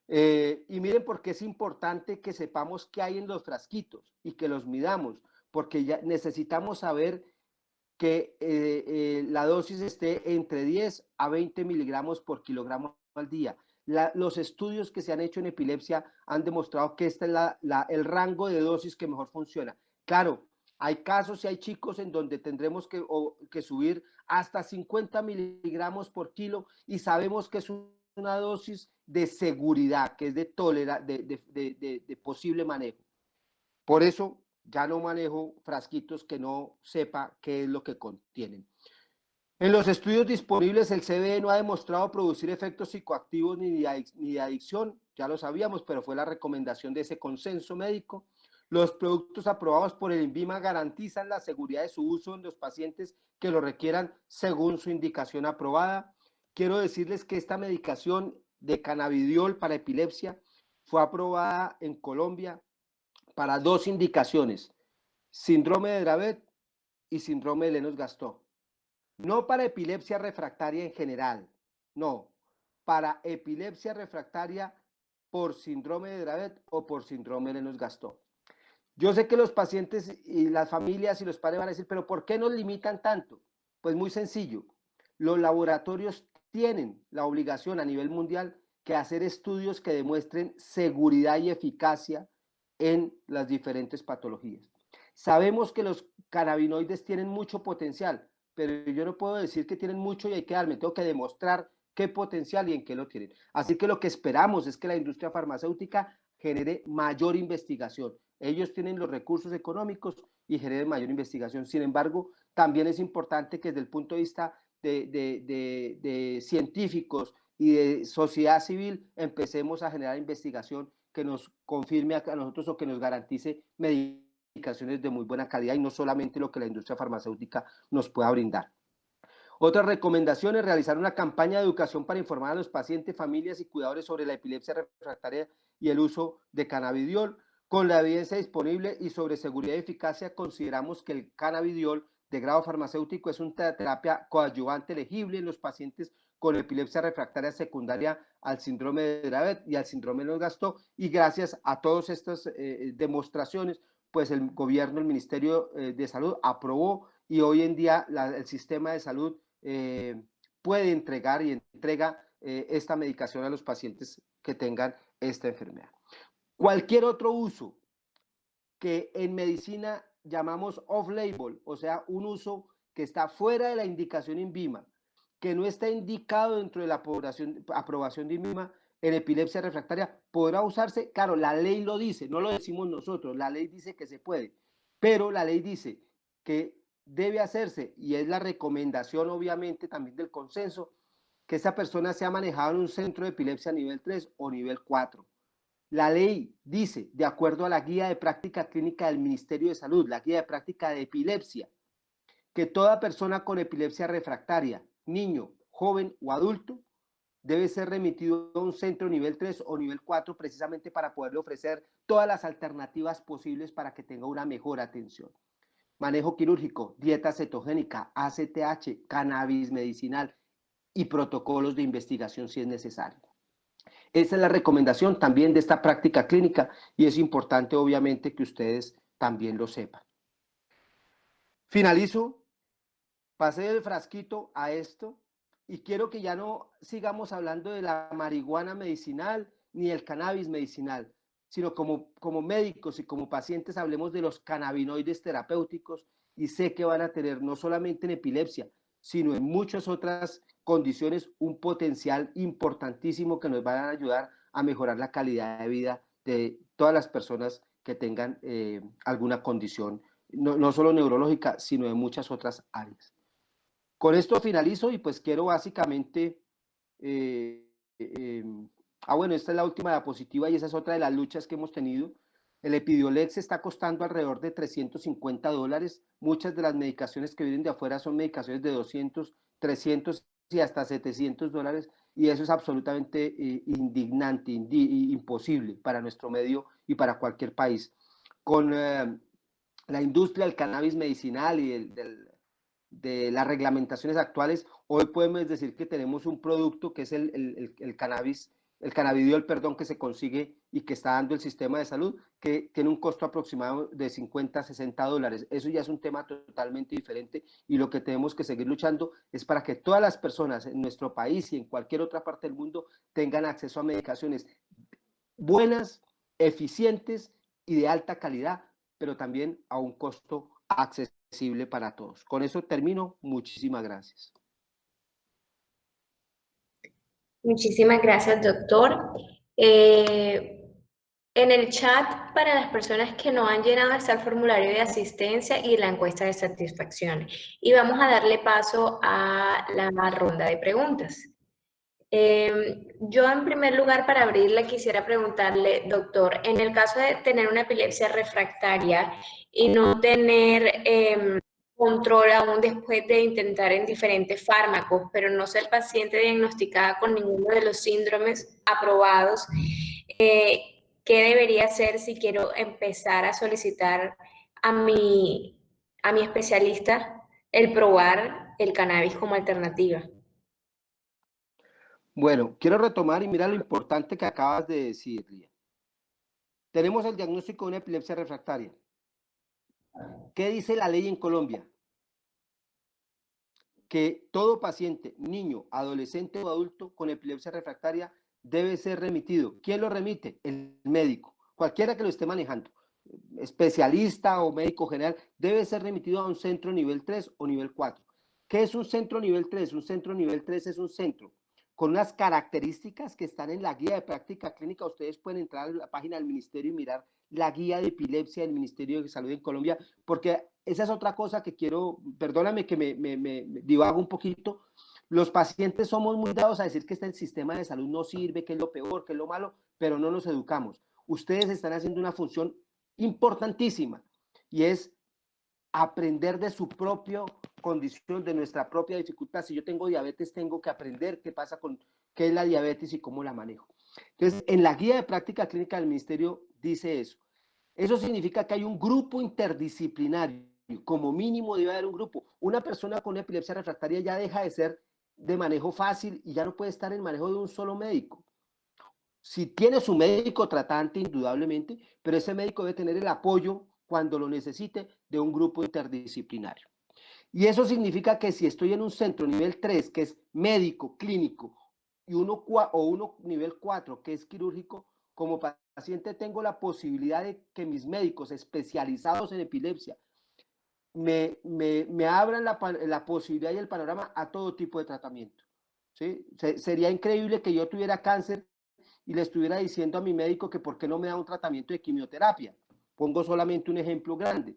Y miren por qué es importante que sepamos qué hay en los frasquitos y que los midamos, porque ya necesitamos saber que la dosis esté entre 10 a 20 miligramos por kilogramo al día. Los estudios que se han hecho en epilepsia han demostrado que este es el rango de dosis que mejor funciona. Claro, hay casos y hay chicos en donde tendremos que subir hasta 50 miligramos por kilo y sabemos que es una dosis de seguridad, que es de posible manejo. Por eso ya no manejo frasquitos que no sepa qué es lo que contienen. En los estudios disponibles, el CBD no ha demostrado producir efectos psicoactivos ni de adicción, ya lo sabíamos, pero fue la recomendación de ese consenso médico. Los productos aprobados por el INVIMA garantizan la seguridad de su uso en los pacientes que lo requieran según su indicación aprobada. Quiero decirles que esta medicación de cannabidiol para epilepsia fue aprobada en Colombia para dos indicaciones: síndrome de Dravet y síndrome de Lennox-Gastaut. No para epilepsia refractaria en general, no, para epilepsia refractaria por síndrome de Dravet o por síndrome de Lennox-Gastaut. Yo sé que los pacientes y las familias y los padres van a decir, pero ¿por qué nos limitan tanto? Pues muy sencillo, los laboratorios tienen la obligación a nivel mundial que hacer estudios que demuestren seguridad y eficacia en las diferentes patologías. Sabemos que los cannabinoides tienen mucho potencial, pero yo no puedo decir que tienen mucho y hay que darme, tengo que demostrar qué potencial y en qué lo tienen. Así que lo que esperamos es que la industria farmacéutica genere mayor investigación. Ellos tienen los recursos económicos y generen mayor investigación. Sin embargo, también es importante que desde el punto de vista de científicos y de sociedad civil empecemos a generar investigación que nos confirme a nosotros o que nos garantice medicaciones de muy buena calidad y no solamente lo que la industria farmacéutica nos pueda brindar. Otra recomendación es realizar una campaña de educación para informar a los pacientes, familias y cuidadores sobre la epilepsia refractaria y el uso de cannabidiol. Con la evidencia disponible y sobre seguridad y eficacia, consideramos que el cannabidiol de grado farmacéutico es una terapia coadyuvante elegible en los pacientes con epilepsia refractaria secundaria al síndrome de Dravet y al síndrome de Lennox-Gastaut, y gracias a todas estas demostraciones pues el gobierno, el Ministerio de Salud aprobó y hoy en día el sistema de salud puede entregar y entrega esta medicación a los pacientes que tengan esta enfermedad. Cualquier otro uso que en medicina llamamos off-label, o sea, un uso que está fuera de la indicación INVIMA, que no está indicado dentro de la aprobación de INVIMA en epilepsia refractaria, podrá usarse. Claro, la ley lo dice, no lo decimos nosotros, la ley dice que se puede, pero la ley dice que debe hacerse, y es la recomendación obviamente también del consenso, que esa persona sea manejada en un centro de epilepsia nivel 3 o nivel 4. La ley dice, de acuerdo a la guía de práctica clínica del Ministerio de Salud, la guía de práctica de epilepsia, que toda persona con epilepsia refractaria, niño, joven o adulto, debe ser remitido a un centro nivel 3 o nivel 4 precisamente para poderle ofrecer todas las alternativas posibles para que tenga una mejor atención. Manejo quirúrgico, dieta cetogénica, ACTH, cannabis medicinal y protocolos de investigación si es necesario. Esa es la recomendación también de esta práctica clínica y es importante obviamente que ustedes también lo sepan. Finalizo, pasé del frasquito a esto y quiero que ya no sigamos hablando de la marihuana medicinal ni el cannabis medicinal, sino como médicos y como pacientes hablemos de los cannabinoides terapéuticos y sé que van a tener no solamente en epilepsia, sino en muchas otras condiciones un potencial importantísimo que nos van a ayudar a mejorar la calidad de vida de todas las personas que tengan alguna condición, no solo neurológica, sino de muchas otras áreas. Con esto finalizo y pues quiero básicamente, bueno, esta es la última diapositiva y esa es otra de las luchas que hemos tenido. El Epidiolex está costando alrededor de $350. Muchas de las medicaciones que vienen de afuera son medicaciones de 200, 300 y hasta $700 y eso es absolutamente indignante, imposible para nuestro medio y para cualquier país. Con la industria del cannabis medicinal y de las reglamentaciones actuales, hoy podemos decir que tenemos un producto que es el cannabis, el cannabidiol, perdón, que se consigue y que está dando el sistema de salud, que tiene un costo aproximado de $50 a $60. Eso ya es un tema totalmente diferente y lo que tenemos que seguir luchando es para que todas las personas en nuestro país y en cualquier otra parte del mundo tengan acceso a medicaciones buenas, eficientes y de alta calidad, pero también a un costo accesible para todos. Con eso termino. Muchísimas gracias. Muchísimas gracias, doctor. En el chat, para las personas que no han llenado, está el formulario de asistencia y la encuesta de satisfacción. Y vamos a darle paso a la ronda de preguntas. Yo, en primer lugar, para abrirla, quisiera preguntarle, doctor, en el caso de tener una epilepsia refractaria y no tener control aún después de intentar en diferentes fármacos, pero no ser paciente diagnosticada con ninguno de los síndromes aprobados, ¿qué debería hacer si quiero empezar a solicitar a mi especialista el probar el cannabis como alternativa? Bueno, quiero retomar y mira lo importante que acabas de decir, Lía. Tenemos el diagnóstico de una epilepsia refractaria. ¿Qué dice la ley en Colombia? Que todo paciente, niño, adolescente o adulto con epilepsia refractaria debe ser remitido. ¿Quién lo remite? El médico, cualquiera que lo esté manejando, especialista o médico general, debe ser remitido a un centro nivel 3 o nivel 4. ¿Qué es un centro nivel 3? Un centro nivel 3 es un centro con unas características que están en la guía de práctica clínica. Ustedes pueden entrar a la página del ministerio y mirar la guía de epilepsia del Ministerio de Salud en Colombia, porque esa es otra cosa que quiero, perdóname que me divago un poquito. Los pacientes somos muy dados a decir que el sistema de salud no sirve, que es lo peor, que es lo malo, pero no nos educamos. Ustedes están haciendo una función importantísima y es aprender de su propia condición, de nuestra propia dificultad. Si yo tengo diabetes, tengo que aprender qué pasa con qué es la diabetes y cómo la manejo. Entonces, en la guía de práctica clínica del ministerio dice eso. Eso significa que hay un grupo interdisciplinario, como mínimo debe haber un grupo. Una persona con epilepsia refractaria ya deja de ser de manejo fácil y ya no puede estar en manejo de un solo médico. Si tiene su médico tratante, indudablemente, pero ese médico debe tener el apoyo cuando lo necesite, de un grupo interdisciplinario. Y eso significa que si estoy en un centro nivel 3, que es médico, clínico, y uno nivel 4, que es quirúrgico, como paciente tengo la posibilidad de que mis médicos especializados en epilepsia me abran la posibilidad y el panorama a todo tipo de tratamiento. ¿Sí? Sería increíble que yo tuviera cáncer y le estuviera diciendo a mi médico que por qué no me da un tratamiento de quimioterapia. Pongo solamente un ejemplo grande.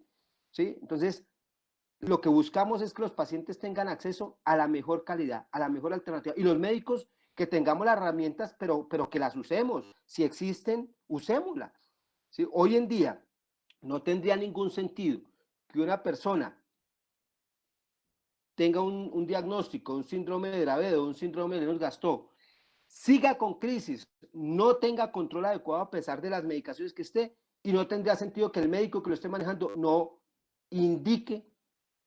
¿Sí? Entonces, lo que buscamos es que los pacientes tengan acceso a la mejor calidad, a la mejor alternativa. Y los médicos que tengamos las herramientas, pero que las usemos. Si existen, usémoslas. ¿Sí? Hoy en día no tendría ningún sentido que una persona tenga un diagnóstico, un síndrome de Dravet o un síndrome de Lennox-Gastaut, siga con crisis, no tenga control adecuado a pesar de las medicaciones que esté, y no tendría sentido que el médico que lo esté manejando no indique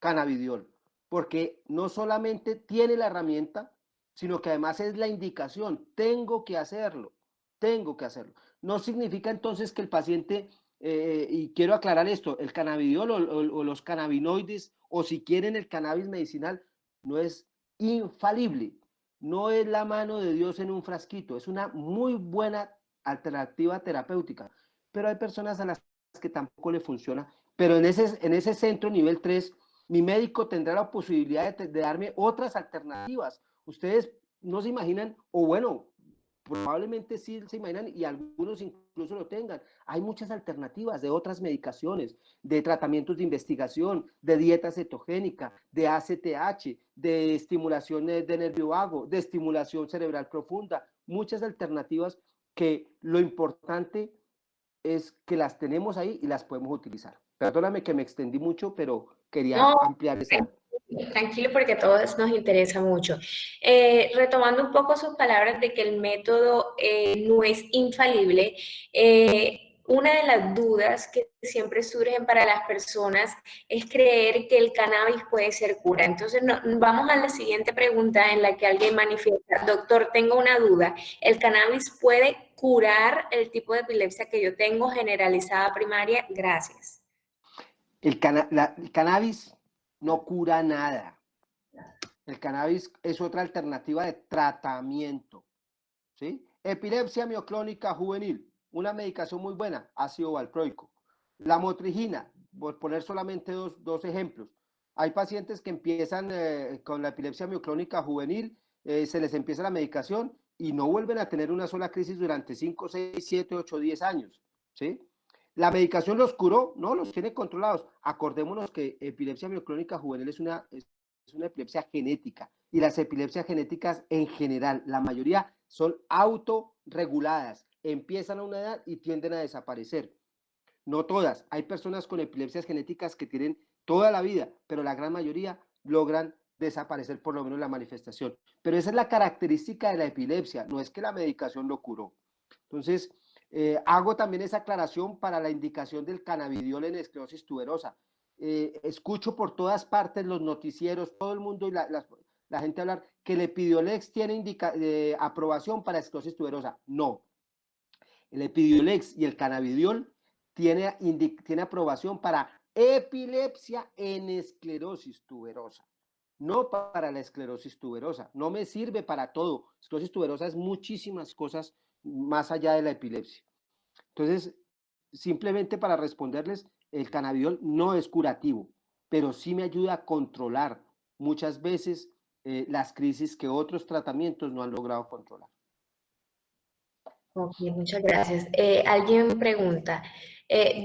cannabidiol, porque no solamente tiene la herramienta, sino que además es la indicación, tengo que hacerlo, tengo que hacerlo. No significa entonces que el paciente, y quiero aclarar esto, el cannabidiol o los cannabinoides, o si quieren el cannabis medicinal, no es infalible, no es la mano de Dios en un frasquito, es una muy buena alternativa terapéutica, pero hay personas a las que tampoco le funciona, pero en ese centro nivel 3, mi médico tendrá la posibilidad de darme otras alternativas. Ustedes no se imaginan, o bueno, probablemente sí se imaginan y algunos incluso lo tengan. Hay muchas alternativas de otras medicaciones, de tratamientos de investigación, de dieta cetogénica, de ACTH, de estimulación de nervio vago, de estimulación cerebral profunda, muchas alternativas que lo importante es que las tenemos ahí y las podemos utilizar. Perdóname que me extendí mucho, pero quería No, ampliar esa. tranquilo porque a todos nos interesa mucho. Retomando un poco sus palabras de que el método no es infalible, una de las dudas que siempre surgen para las personas es creer que el cannabis puede ser cura. Entonces, vamos a la siguiente pregunta en la que alguien manifiesta, doctor, tengo una duda, ¿el cannabis puede curar el tipo de epilepsia que yo tengo generalizada primaria? Gracias. El cannabis no cura nada. El cannabis es otra alternativa de tratamiento. ¿Sí? Epilepsia mioclónica juvenil, una medicación muy buena, ácido valproico. La motrigina, por poner solamente dos ejemplos. Hay pacientes que empiezan con la epilepsia mioclónica juvenil, se les empieza la medicación y no vuelven a tener una sola crisis durante 5, 6, 7, 8, 10 años. ¿Sí? La medicación los curó, no, los tiene controlados. Acordémonos que epilepsia mioclónica juvenil es una epilepsia genética, y las epilepsias genéticas en general, la mayoría son autorreguladas, empiezan a una edad y tienden a desaparecer. No todas, hay personas con epilepsias genéticas que tienen toda la vida, pero la gran mayoría logran desaparecer por lo menos la manifestación. Pero esa es la característica de la epilepsia, no es que la medicación lo curó. Entonces, hago también esa aclaración para la indicación del cannabidiol en esclerosis tuberosa. Escucho por todas partes los noticieros, todo el mundo y la gente hablar que el Epidiolex tiene aprobación para esclerosis tuberosa. No, el Epidiolex y el cannabidiol tiene aprobación para epilepsia en esclerosis tuberosa, no para la esclerosis tuberosa. No me sirve para todo. Esclerosis tuberosa es muchísimas cosas más allá de la epilepsia. Entonces, simplemente para responderles, el cannabidiol no es curativo, pero sí me ayuda a controlar muchas veces las crisis que otros tratamientos no han logrado controlar. Ok, muchas gracias. Alguien pregunta,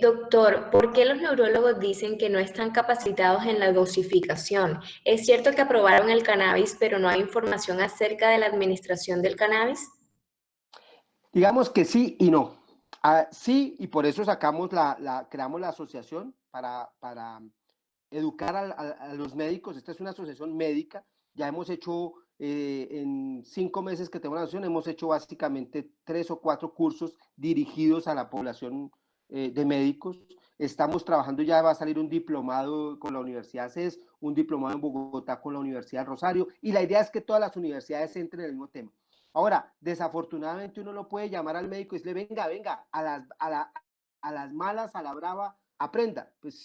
doctor, ¿por qué los neurólogos dicen que no están capacitados en la dosificación? ¿Es cierto que aprobaron el cannabis, pero no hay información acerca de la administración del cannabis? Digamos que sí y no. Sí, y por eso sacamos creamos la asociación para educar a los médicos. Esta es una asociación médica. Ya hemos hecho, en 5 meses que tenemos la asociación, hemos hecho básicamente 3 o 4 cursos dirigidos a la población de médicos. Estamos trabajando, ya va a salir un diplomado con la Universidad CES, un diplomado en Bogotá con la Universidad Rosario, y la idea es que todas las universidades entren en el mismo tema. Ahora, desafortunadamente uno no puede llamar al médico y decirle, venga, a las malas, a la brava, aprenda. Pues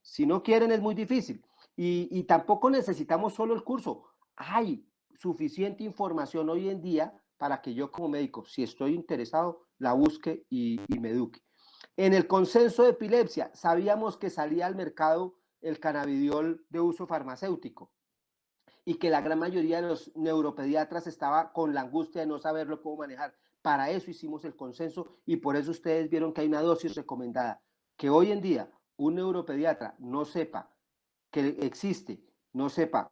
si no quieren es muy difícil. Y tampoco necesitamos solo el curso. Hay suficiente información hoy en día para que yo como médico, si estoy interesado, la busque y me eduque. En el consenso de epilepsia, sabíamos que salía al mercado el cannabidiol de uso farmacéutico y que la gran mayoría de los neuropediatras estaba con la angustia de no saberlo cómo manejar. Para eso hicimos el consenso y por eso ustedes vieron que hay una dosis recomendada. Que hoy en día un neuropediatra no sepa que existe, no sepa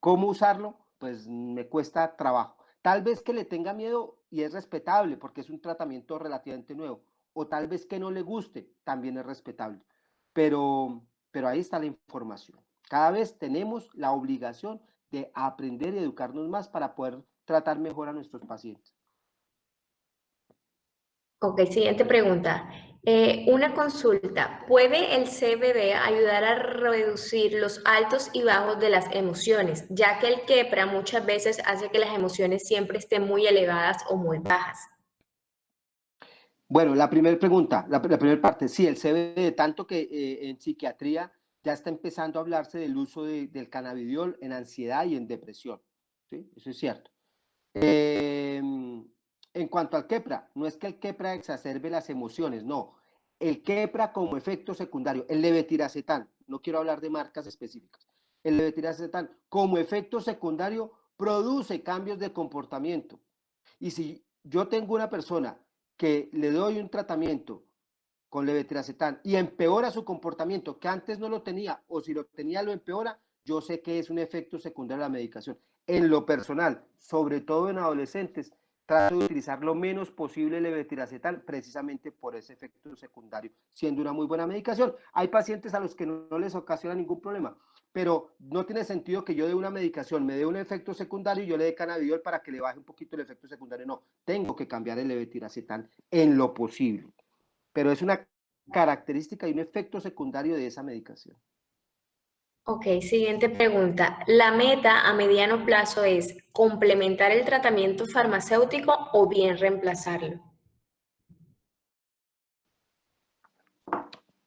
cómo usarlo, pues me cuesta trabajo. Tal vez que le tenga miedo y es respetable porque es un tratamiento relativamente nuevo, o tal vez que no le guste, también es respetable. Pero ahí está la información. Cada vez tenemos la obligación de aprender y educarnos más para poder tratar mejor a nuestros pacientes. Ok, siguiente pregunta. Una consulta. ¿Puede el CBD ayudar a reducir los altos y bajos de las emociones, ya que el quepra muchas veces hace que las emociones siempre estén muy elevadas o muy bajas? Bueno, la primera pregunta, la primera parte, sí, el CBD, tanto que en psiquiatría ya está empezando a hablarse del uso del cannabidiol en ansiedad y en depresión, ¿sí? Eso es cierto. En cuanto al quepra, no es que el quepra exacerbe las emociones, no. El quepra como efecto secundario, el levetiracetam, no quiero hablar de marcas específicas, el levetiracetam como efecto secundario produce cambios de comportamiento. Y si yo tengo una persona que le doy un tratamiento con levetiracetam y empeora su comportamiento que antes no lo tenía, o si lo tenía lo empeora, yo sé que es un efecto secundario de la medicación. En lo personal, sobre todo en adolescentes, trato de utilizar lo menos posible el levetiracetam precisamente por ese efecto secundario, siendo una muy buena medicación. Hay pacientes a los que no les ocasiona ningún problema, pero no tiene sentido que yo dé una medicación, me dé un efecto secundario y yo le dé cannabidiol para que le baje un poquito el efecto secundario. No, tengo que cambiar el levetiracetam en lo posible, pero es una característica y un efecto secundario de esa medicación. Ok, siguiente pregunta. ¿La meta a mediano plazo es complementar el tratamiento farmacéutico o bien reemplazarlo?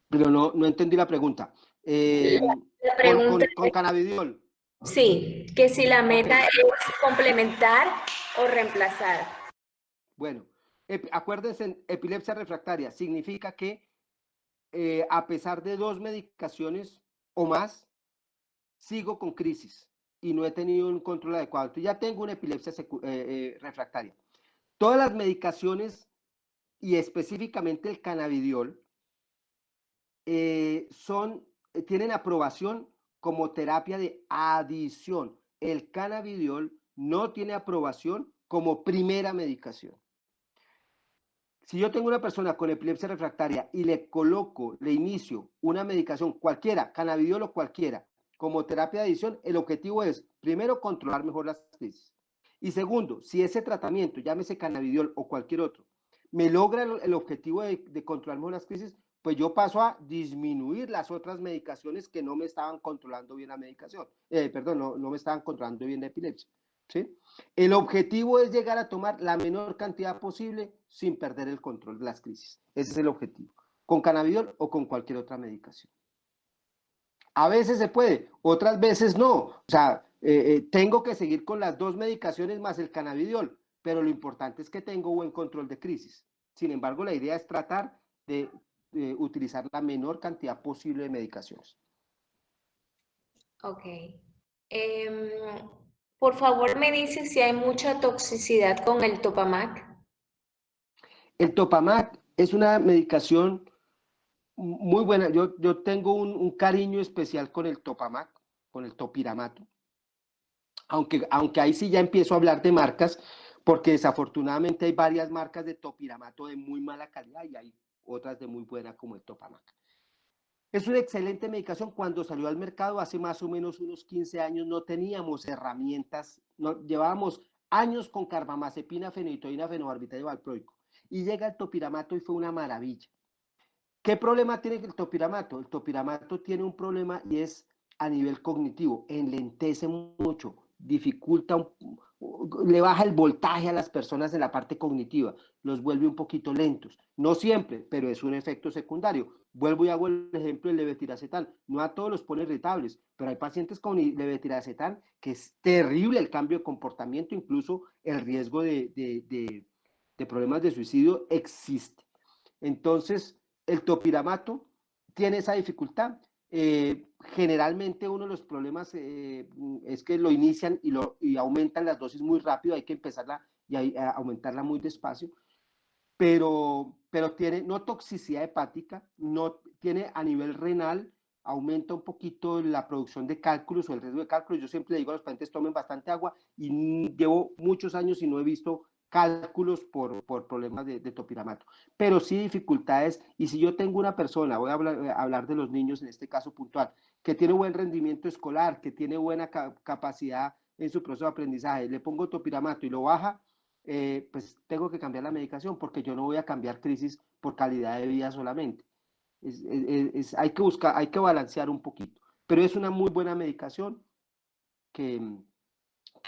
Pero no entendí la pregunta. La pregunta Con cannabidiol. sí, que si la Ok, meta es complementar o reemplazar. bueno, acuérdense, epilepsia refractaria significa que a pesar de 2 medicaciones o más, sigo con crisis y no he tenido un control adecuado. Entonces ya tengo una epilepsia refractaria. Todas las medicaciones y específicamente el cannabidiol tienen aprobación como terapia de adición. El cannabidiol no tiene aprobación como primera medicación. Si yo tengo una persona con epilepsia refractaria y le inicio una medicación cualquiera, cannabidiol o cualquiera, como terapia de adición, el objetivo es, primero, controlar mejor las crisis. Y segundo, si ese tratamiento, llámese cannabidiol o cualquier otro, me logra el objetivo de controlar mejor las crisis, pues yo paso a disminuir las otras medicaciones que no me estaban controlando bien la medicación. Perdón, no me estaban controlando bien la epilepsia. ¿Sí? El objetivo es llegar a tomar la menor cantidad posible sin perder el control de las crisis. Ese es el objetivo, con cannabidiol o con cualquier otra medicación. A veces se puede, otras veces no. O sea, tengo que seguir con las 2 medicaciones más el cannabidiol, pero lo importante es que tengo buen control de crisis. Sin embargo, la idea es tratar de utilizar la menor cantidad posible de medicaciones. Ok. Por favor, me dice si hay mucha toxicidad con el Topamac. El Topamac es una medicación muy buena. Yo tengo un cariño especial con el Topamac, con el topiramato. Aunque ahí sí ya empiezo a hablar de marcas, porque desafortunadamente hay varias marcas de topiramato de muy mala calidad y hay otras de muy buena como el Topamac. Es una excelente medicación. Cuando salió al mercado hace más o menos unos 15 años no teníamos herramientas, llevábamos años con carbamazepina, fenitoína, fenobarbital y valproico. Y llega el topiramato y fue una maravilla. ¿Qué problema tiene el topiramato? El topiramato tiene un problema y es a nivel cognitivo, enlentece mucho, dificulta le baja el voltaje a las personas en la parte cognitiva, los vuelve un poquito lentos. No siempre, pero es un efecto secundario. Vuelvo y hago el ejemplo del levetiracetam. No a todos los pone irritables, pero hay pacientes con levetiracetam que es terrible el cambio de comportamiento, incluso el riesgo de problemas de suicidio existe. Entonces, el topiramato tiene esa dificultad. Generalmente uno de los problemas es que lo inician y aumentan las dosis muy rápido, hay que empezarla y aumentarla muy despacio, pero tiene no toxicidad hepática, no tiene a nivel renal, aumenta un poquito la producción de cálculos o el riesgo de cálculos. Yo siempre le digo a los pacientes tomen bastante agua y llevo muchos años y no he visto cálculos por problemas de topiramato, pero sí dificultades. Y si yo tengo una persona, voy a hablar de los niños en este caso puntual, que tiene buen rendimiento escolar, que tiene buena capacidad en su proceso de aprendizaje, le pongo topiramato y lo baja, pues tengo que cambiar la medicación porque yo no voy a cambiar crisis por calidad de vida solamente. Hay que buscar, hay que balancear un poquito, pero es una muy buena medicación que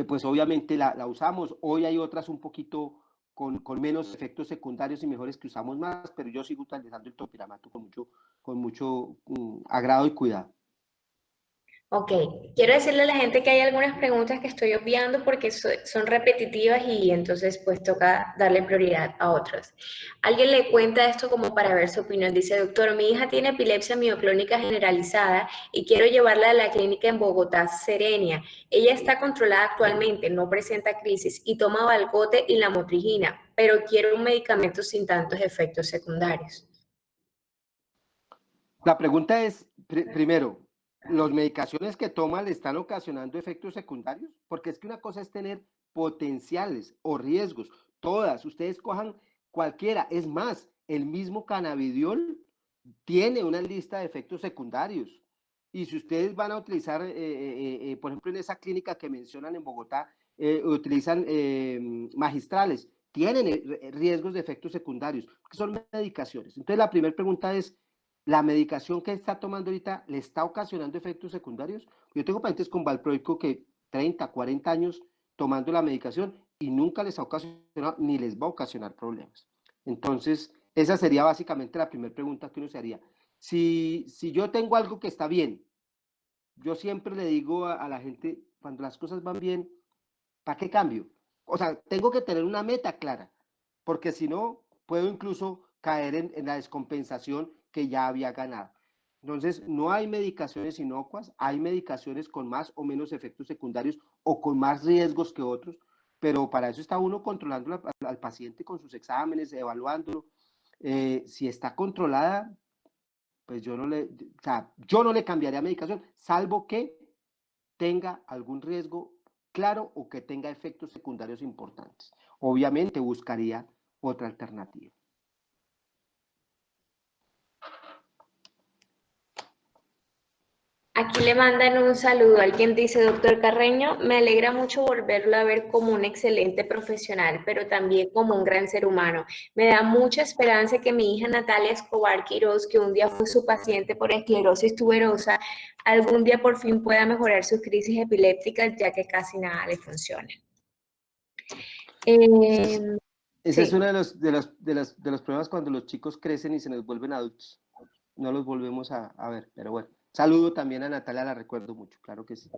pues obviamente la usamos. Hoy hay otras un poquito con menos efectos secundarios y mejores que usamos más, pero yo sigo utilizando el topiramato con mucho agrado y cuidado. Ok, quiero decirle a la gente que hay algunas preguntas que estoy obviando porque son repetitivas y entonces pues toca darle prioridad a otras. Alguien le cuenta esto como para ver su opinión. Dice, doctor, mi hija tiene epilepsia mioclónica generalizada y quiero llevarla a la clínica en Bogotá, Serenia. Ella está controlada actualmente, no presenta crisis y toma Valgote y lamotrigina, pero quiere un medicamento sin tantos efectos secundarios. La pregunta es, primero, ¿las medicaciones que toma le están ocasionando efectos secundarios? Porque es que una cosa es tener potenciales o riesgos. Todas, ustedes cojan cualquiera. Es más, el mismo cannabidiol tiene una lista de efectos secundarios. Y si ustedes van a utilizar, por ejemplo, en esa clínica que mencionan en Bogotá, utilizan magistrales, tienen riesgos de efectos secundarios, porque son medicaciones. Entonces, la primera pregunta es, ¿la medicación que está tomando ahorita le está ocasionando efectos secundarios? Yo tengo pacientes con valproico que 30, 40 años tomando la medicación y nunca les ha ocasionado ni les va a ocasionar problemas. Entonces, esa sería básicamente la primera pregunta que uno se haría. Si yo tengo algo que está bien, yo siempre le digo a la gente, cuando las cosas van bien, ¿para qué cambio? O sea, tengo que tener una meta clara, porque si no, puedo incluso caer en la descompensación que ya había ganado. Entonces, no hay medicaciones inocuas, hay medicaciones con más o menos efectos secundarios o con más riesgos que otros, pero para eso está uno controlando al paciente con sus exámenes, evaluándolo. Si está controlada, pues yo no le cambiaría medicación, salvo que tenga algún riesgo claro o que tenga efectos secundarios importantes. Obviamente buscaría otra alternativa. Aquí le mandan un saludo. Alguien dice, doctor Carreño, me alegra mucho volverlo a ver como un excelente profesional, pero también como un gran ser humano. Me da mucha esperanza que mi hija Natalia Escobar Quiroz, que un día fue su paciente por esclerosis tuberosa, algún día por fin pueda mejorar sus crisis epilépticas, ya que casi nada le funciona. Ese es Sí. uno de los problemas cuando los chicos crecen y se nos vuelven adultos. No los volvemos a ver, pero bueno. Saludo también a Natalia, la recuerdo mucho, claro que sí.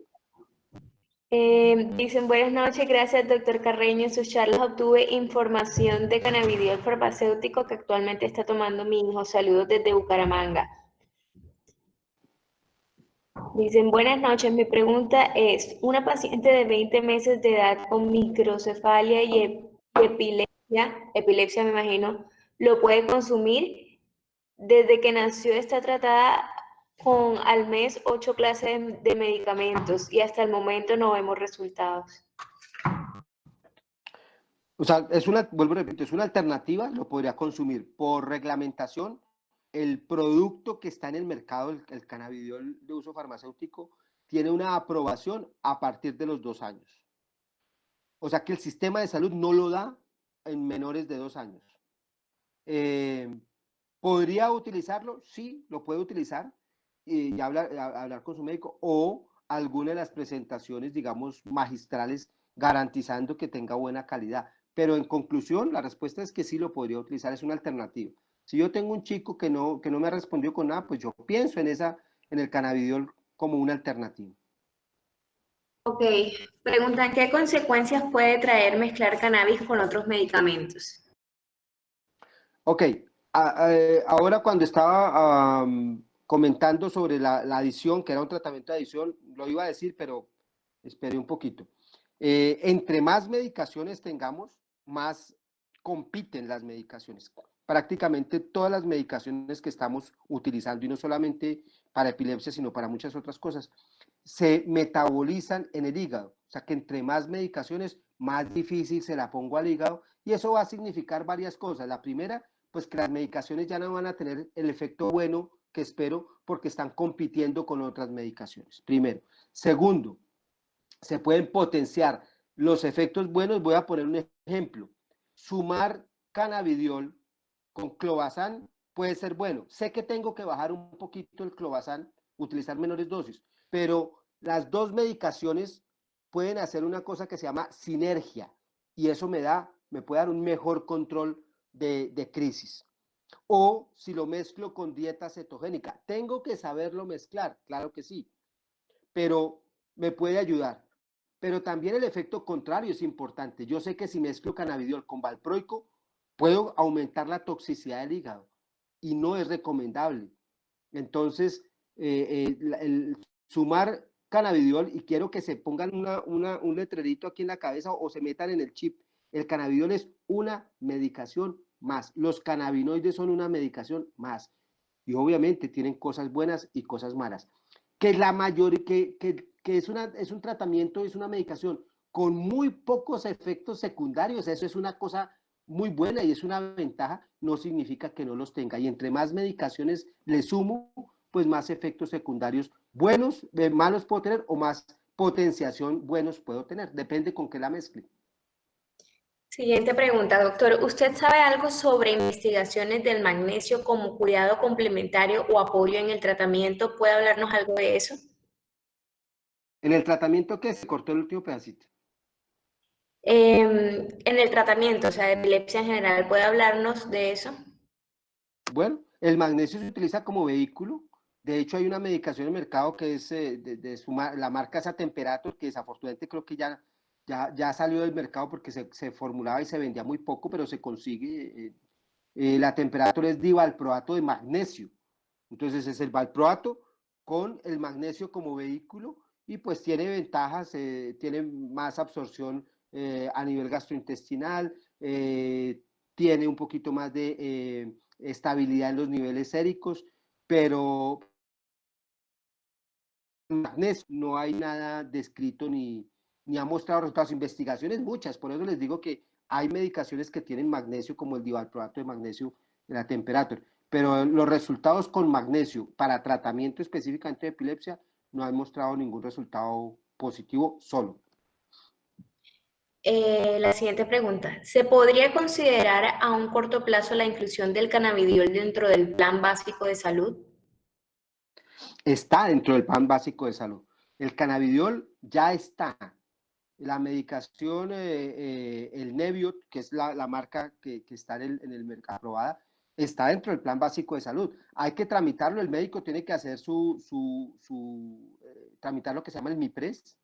Dicen buenas noches, gracias doctor Carreño. En sus charlas obtuve información de cannabidiol farmacéutico que actualmente está tomando mi hijo. Saludos desde Bucaramanga. Dicen buenas noches, mi pregunta es, una paciente de 20 meses de edad con microcefalia y epilepsia me imagino, ¿lo puede consumir? Desde que nació está tratada con al mes 8 clases de medicamentos y hasta el momento no vemos resultados. O sea, vuelvo a repetir, es una alternativa, lo podría consumir por reglamentación. El producto que está en el mercado, el cannabidiol de uso farmacéutico, tiene una aprobación a partir de los 2 años. O sea que el sistema de salud no lo da en menores de 2 años. ¿Podría utilizarlo? Sí, lo puede utilizar y hablar con su médico o alguna de las presentaciones, digamos, magistrales garantizando que tenga buena calidad. Pero en conclusión, la respuesta es que sí lo podría utilizar, es una alternativa. Si yo tengo un chico que no me respondió con nada, pues yo pienso en el cannabidiol como una alternativa. Ok, preguntan, ¿qué consecuencias puede traer mezclar cannabis con otros medicamentos? Ok, ahora cuando estaba comentando sobre la adición, que era un tratamiento de adición, lo iba a decir, pero esperé un poquito. Entre más medicaciones tengamos, más compiten las medicaciones. Prácticamente todas las medicaciones que estamos utilizando, y no solamente para epilepsia, sino para muchas otras cosas, se metabolizan en el hígado. O sea que entre más medicaciones, más difícil se la pongo al hígado, y eso va a significar varias cosas. La primera, pues que las medicaciones ya no van a tener el efecto bueno que espero porque están compitiendo con otras medicaciones. Primero. Segundo, se pueden potenciar los efectos buenos. Voy a poner un ejemplo. Sumar cannabidiol con clobazam puede ser bueno. Sé que tengo que bajar un poquito el clobazam, utilizar menores dosis, pero las dos medicaciones pueden hacer una cosa que se llama sinergia y eso me puede dar un mejor control de crisis. O si lo mezclo con dieta cetogénica, tengo que saberlo mezclar, claro que sí, pero me puede ayudar. Pero también el efecto contrario es importante. Yo sé que si mezclo cannabidiol con valproico, puedo aumentar la toxicidad del hígado y no es recomendable. Entonces, el sumar cannabidiol, y quiero que se pongan un letrerito aquí en la cabeza o se metan en el chip, el cannabidiol es una medicación más. Los cannabinoides son una medicación más. Y obviamente tienen cosas buenas y cosas malas. Que la mayoría, que es un tratamiento, es una medicación con muy pocos efectos secundarios. Eso es una cosa muy buena y es una ventaja, no significa que no los tenga. Y entre más medicaciones le sumo, pues más efectos secundarios buenos, malos puedo tener o más potenciación buenos puedo tener. Depende con qué la mezcle. Siguiente pregunta, doctor. ¿Usted sabe algo sobre investigaciones del magnesio como cuidado complementario o apoyo en el tratamiento? ¿Puede hablarnos algo de eso? En el tratamiento que se cortó el último pedacito. En el tratamiento, o sea, de epilepsia en general, ¿puede hablarnos de eso? Bueno, el magnesio se utiliza como vehículo. De hecho, hay una medicación en el mercado que es la marca esa Temperator, que desafortunadamente creo que ya salió del mercado porque se formulaba y se vendía muy poco, pero se consigue. La Temperator es divalproato de magnesio. Entonces es el valproato con el magnesio como vehículo y pues tiene ventajas, tiene más absorción a nivel gastrointestinal, tiene un poquito más de estabilidad en los niveles séricos, pero magnesio no hay nada descrito ni ha mostrado resultados. Investigaciones muchas, por eso les digo que hay medicaciones que tienen magnesio como el divalproato de magnesio de la Temperator, pero los resultados con magnesio para tratamiento específicamente de epilepsia no han mostrado ningún resultado positivo solo. La siguiente pregunta. ¿Se podría considerar a un corto plazo la inclusión del cannabidiol dentro del plan básico de salud? Está dentro del plan básico de salud. El cannabidiol ya está. La medicación, el Neviot, que es la marca que está en el mercado aprobada, está dentro del plan básico de salud. Hay que tramitarlo, el médico tiene que hacer tramitar lo que se llama el MIPRES,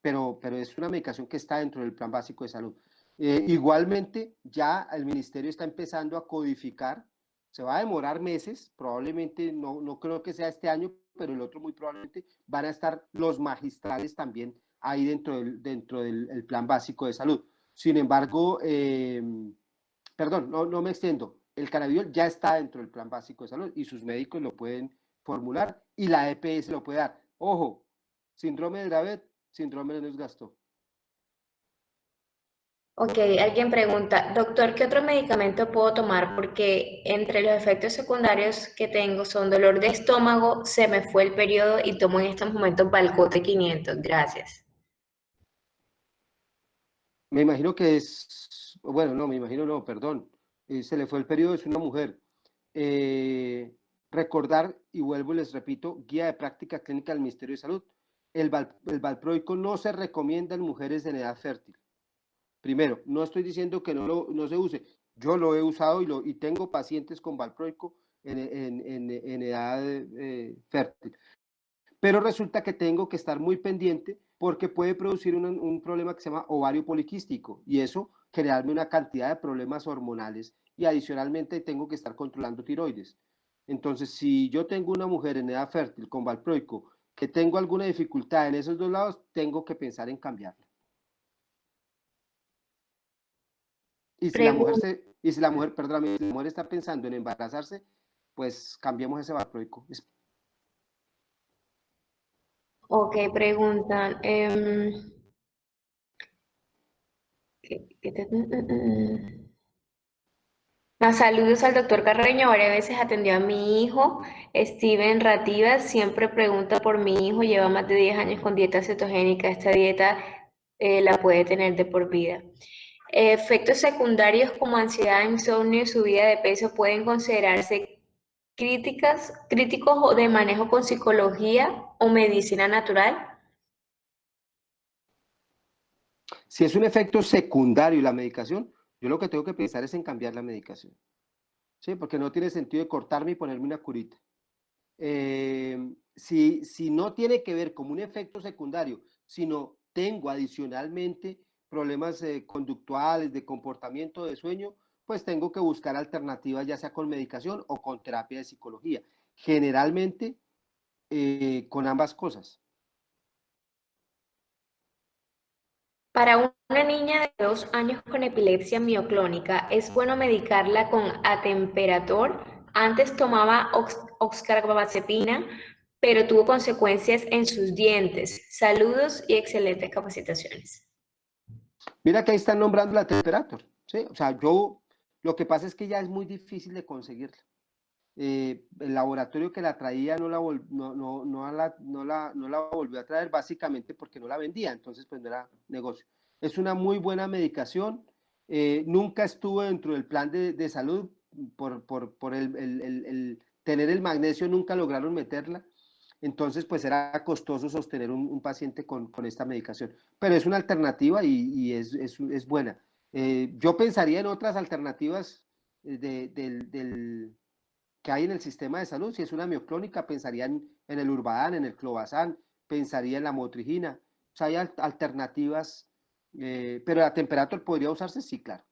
pero es una medicación que está dentro del plan básico de salud. Igualmente, ya el ministerio está empezando a codificar, se va a demorar meses, probablemente no creo que sea este año, pero el otro muy probablemente van a estar los magistrales también ahí dentro del el plan básico de salud. Sin embargo, perdón, no me extiendo, el cannabidiol ya está dentro del plan básico de salud y sus médicos lo pueden formular y la EPS lo puede dar. Ojo, síndrome de Dravet, síndrome de Lennox-Gastaut. Ok, alguien pregunta, doctor, ¿qué otro medicamento puedo tomar? Porque entre los efectos secundarios que tengo son dolor de estómago, se me fue el periodo y tomo en estos momentos Valcote 500. Gracias. Me imagino que es, bueno, no, me imagino no, perdón, se le fue el periodo, es una mujer. Eh, Recordar, y vuelvo y les repito, guía de práctica clínica del Ministerio de Salud. el valproico no se recomienda en mujeres en edad fértil. Primero, no estoy diciendo que no se use. Yo lo he usado y tengo pacientes con valproico en edad fértil. Pero resulta que tengo que estar muy pendiente porque puede producir un problema que se llama ovario poliquístico y eso generarme una cantidad de problemas hormonales y adicionalmente tengo que estar controlando tiroides. Entonces, si yo tengo una mujer en edad fértil con valproico que tengo alguna dificultad en esos dos lados, tengo que pensar en cambiarla. Y si la mujer, perdóname, si la mujer está pensando en embarazarse, pues cambiemos ese valproico. Ok, preguntan. Más saludos al doctor Carreño. Varias veces atendió a mi hijo, Steven Rativas. Siempre pregunta por mi hijo. Lleva más de 10 años con dieta cetogénica. Esta dieta la puede tener de por vida. Efectos secundarios como ansiedad, insomnio y subida de peso pueden considerarse críticos o de manejo con psicología o medicina natural. Si es un efecto secundario la medicación, yo lo que tengo que pensar es en cambiar la medicación. ¿Sí? Porque no tiene sentido de cortarme y ponerme una curita. Si no tiene que ver como un efecto secundario, sino tengo adicionalmente problemas conductuales, de comportamiento, de sueño, pues tengo que buscar alternativas ya sea con medicación o con terapia de psicología. Generalmente con ambas cosas. Para una niña de 2 años con epilepsia mioclónica, ¿es bueno medicarla con atemperator? Antes tomaba oxcarbazepina, pero tuvo consecuencias en sus dientes. Saludos y excelentes capacitaciones. Mira que ahí están nombrando la Temperator, ¿sí? O sea, lo que pasa es que ya es muy difícil de conseguirla. El laboratorio que la traía no la volvió a traer básicamente porque no la vendía, entonces pues no era negocio. Es una muy buena medicación, nunca estuvo dentro del plan de salud por el tener el magnesio, nunca lograron meterla, entonces pues era costoso sostener un paciente con esta medicación, pero es una alternativa y es buena. Yo pensaría en otras alternativas que hay en el sistema de salud. Si es una mioclónica, pensaría en el Urbadán, en el Clobazán, pensaría en la motrigina. O sea, hay alternativas, pero la Temperator podría usarse, sí, claro.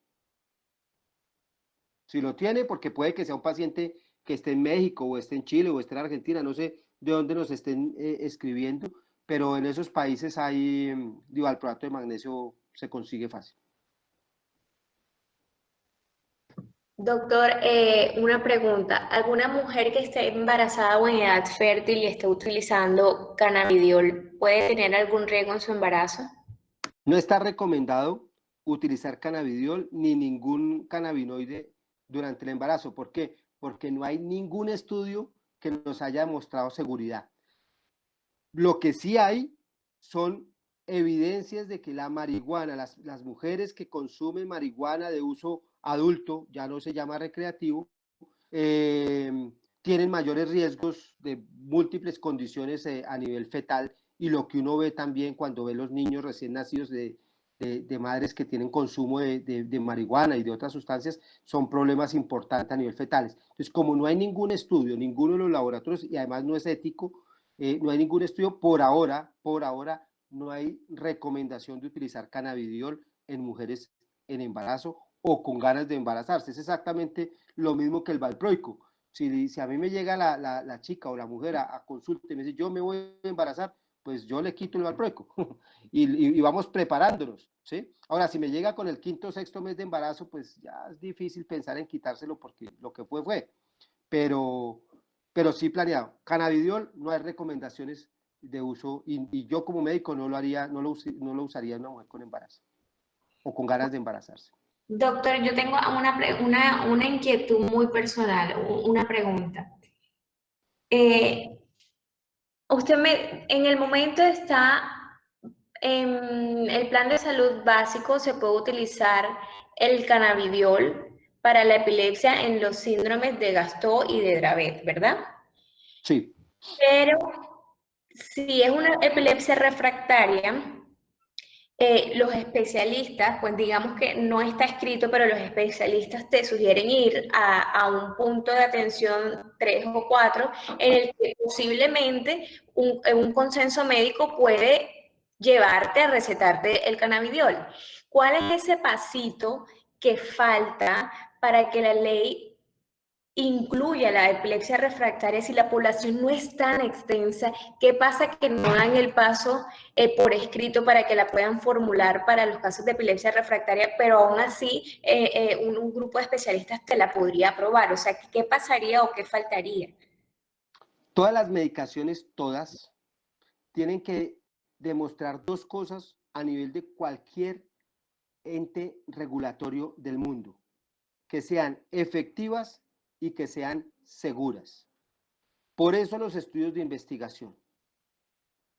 Si lo tiene, porque puede que sea un paciente que esté en México o esté en Chile o esté en Argentina, no sé de dónde nos estén escribiendo, pero en esos países hay, valproato de magnesio se consigue fácil. Doctor, una pregunta. ¿Alguna mujer que esté embarazada o en edad fértil y esté utilizando cannabidiol puede tener algún riesgo en su embarazo? No está recomendado utilizar cannabidiol ni ningún cannabinoide durante el embarazo. ¿Por qué? Porque no hay ningún estudio que nos haya demostrado seguridad. Lo que sí hay son evidencias de que la marihuana, las mujeres que consumen marihuana de uso adulto, ya no se llama recreativo, tienen mayores riesgos de múltiples condiciones a nivel fetal, y lo que uno ve también cuando ve los niños recién nacidos de madres que tienen consumo de marihuana y de otras sustancias, son problemas importantes a nivel fetales. Entonces, como no hay ningún estudio, ninguno de los laboratorios, y además no es ético, no hay ningún estudio por ahora, no hay recomendación de utilizar cannabidiol en mujeres en embarazo o con ganas de embarazarse. Es exactamente lo mismo que el valproico. Si a mí me llega la chica o la mujer a consulta y me dice, yo me voy a embarazar, pues yo le quito el valproico y vamos preparándonos, ¿sí? Ahora, si me llega con el quinto o sexto mes de embarazo, pues ya es difícil pensar en quitárselo porque lo que fue. Pero sí planeado. Cannabidiol, no hay recomendaciones de uso y yo como médico no lo haría, no lo usaría en una mujer con embarazo o con ganas de embarazarse. Doctor, yo tengo una inquietud muy personal, una pregunta. En el momento está en el plan de salud básico, se puede utilizar el cannabidiol para la epilepsia en los síndromes de Gastaut y de Dravet, ¿verdad? Sí. Pero Si es una epilepsia refractaria, los especialistas, pues digamos que no está escrito, pero los especialistas te sugieren ir a un punto de atención 3 o 4 en el que posiblemente un consenso médico puede llevarte a recetarte el cannabidiol. ¿Cuál es ese pasito que falta para que la ley incluya la epilepsia refractaria si la población no es tan extensa? ¿Qué pasa que no dan el paso por escrito para que la puedan formular para los casos de epilepsia refractaria, pero aún así un grupo de especialistas te la podría aprobar? O sea, ¿qué pasaría o qué faltaría? Todas las medicaciones, todas, tienen que demostrar dos cosas a nivel de cualquier ente regulatorio del mundo: que sean efectivas y que sean seguras. Por eso los estudios de investigación.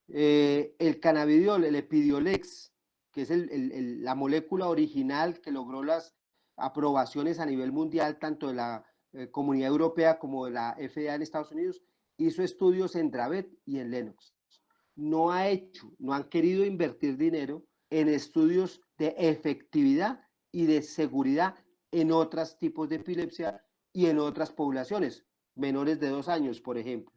El cannabidiol, el Epidiolex, que es la molécula original que logró las aprobaciones a nivel mundial, tanto de la Comunidad Europea como de la FDA en Estados Unidos, hizo estudios en Dravet y en Lennox. No han querido invertir dinero en estudios de efectividad y de seguridad en otros tipos de epilepsia y en otras poblaciones, menores de 2 años, por ejemplo.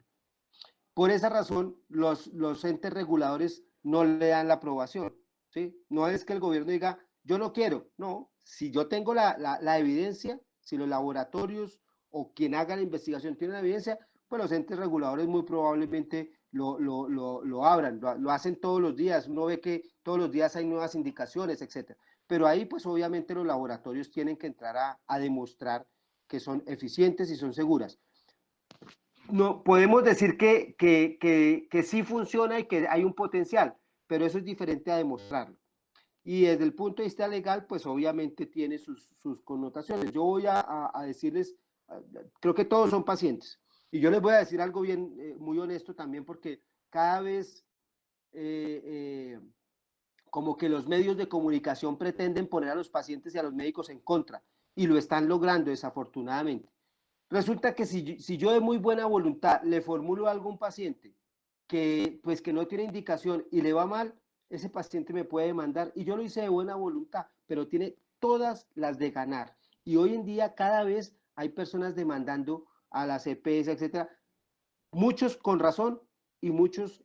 Por esa razón, los entes reguladores no le dan la aprobación, ¿sí? No es que el gobierno diga, yo no quiero, no. Si yo tengo la evidencia, si los laboratorios o quien haga la investigación tiene la evidencia, pues los entes reguladores muy probablemente lo abran, lo hacen todos los días. Uno ve que todos los días hay nuevas indicaciones, etc. Pero ahí, pues obviamente los laboratorios tienen que entrar a demostrar que son eficientes y son seguras. No, podemos decir que sí funciona y que hay un potencial, pero eso es diferente a demostrarlo. Y desde el punto de vista legal, pues obviamente tiene sus connotaciones. Yo voy a decirles, creo que todos son pacientes. Y yo les voy a decir algo bien, muy honesto también, porque cada vez como que los medios de comunicación pretenden poner a los pacientes y a los médicos en contra, y lo están logrando desafortunadamente. Resulta que si yo de muy buena voluntad le formulo algo a un paciente pues que no tiene indicación y le va mal, ese paciente me puede demandar, y yo lo hice de buena voluntad, pero tiene todas las de ganar. Y hoy en día cada vez hay personas demandando a las EPS, etcétera, muchos con razón y muchos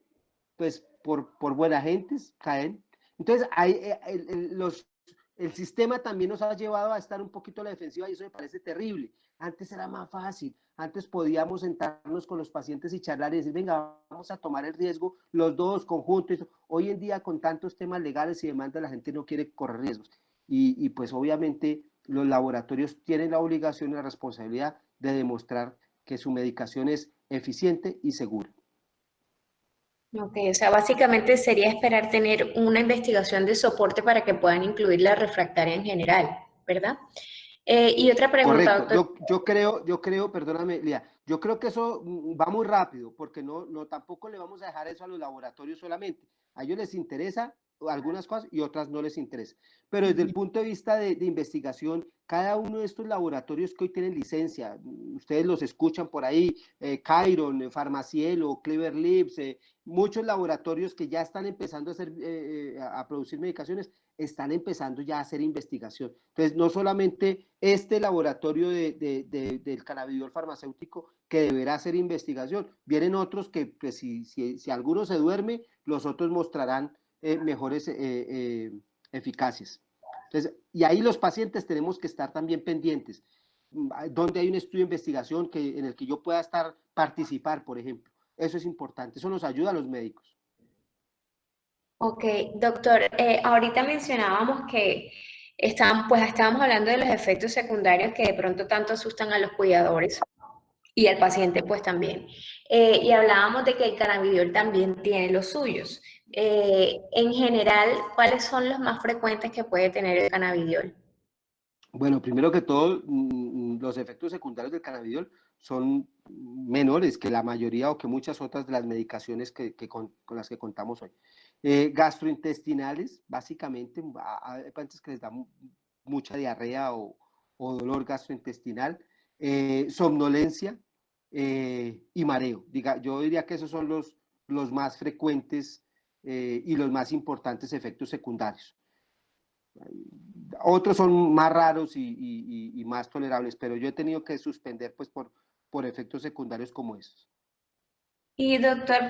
pues por buena gentes caen. Entonces el sistema también nos ha llevado a estar un poquito a la defensiva, y eso me parece terrible. Antes era más fácil, antes podíamos sentarnos con los pacientes y charlar y decir, venga, vamos a tomar el riesgo los dos conjuntos. Hoy en día, con tantos temas legales y demandas, la gente no quiere correr riesgos. Y pues obviamente los laboratorios tienen la obligación y la responsabilidad de demostrar que su medicación es eficiente y segura. Ok, o sea, básicamente sería esperar tener una investigación de soporte para que puedan incluir la refractaria en general, ¿verdad? Y otra pregunta, Correcto, doctor. yo creo, perdóname, Lía, yo creo que eso va muy rápido, porque tampoco le vamos a dejar eso a los laboratorios solamente. A ellos les interesa algunas cosas y otras no les interesa. Pero desde el punto de vista de investigación, cada uno de estos laboratorios que hoy tienen licencia, ustedes los escuchan por ahí, Chiron, Farmacielo, Clever Lips, muchos laboratorios que ya están empezando a producir medicaciones, están empezando ya a hacer investigación. Entonces, no solamente este laboratorio del cannabidiol farmacéutico que deberá hacer investigación, vienen otros que pues, si alguno se duerme, los otros mostrarán mejores eficacias. Entonces, y ahí los pacientes tenemos que estar también pendientes. Donde hay un estudio de investigación en el que yo pueda participar, por ejemplo. Eso es importante, eso nos ayuda a los médicos. Ok, doctor, ahorita mencionábamos que estábamos hablando de los efectos secundarios que de pronto tanto asustan a los cuidadores y al paciente pues también. Y hablábamos de que el cannabidiol también tiene los suyos. En general, ¿cuáles son los más frecuentes que puede tener el cannabidiol? Bueno, primero que todo, los efectos secundarios del cannabidiol son menores que la mayoría o que muchas otras de las medicaciones con las que contamos hoy. Gastrointestinales, básicamente, hay pacientes que les da mucha diarrea o dolor gastrointestinal, somnolencia y mareo. Yo diría que esos son los más frecuentes y los más importantes efectos secundarios. Otros son más raros y más tolerables, pero yo he tenido que suspender pues por efectos secundarios como esos. Y doctor,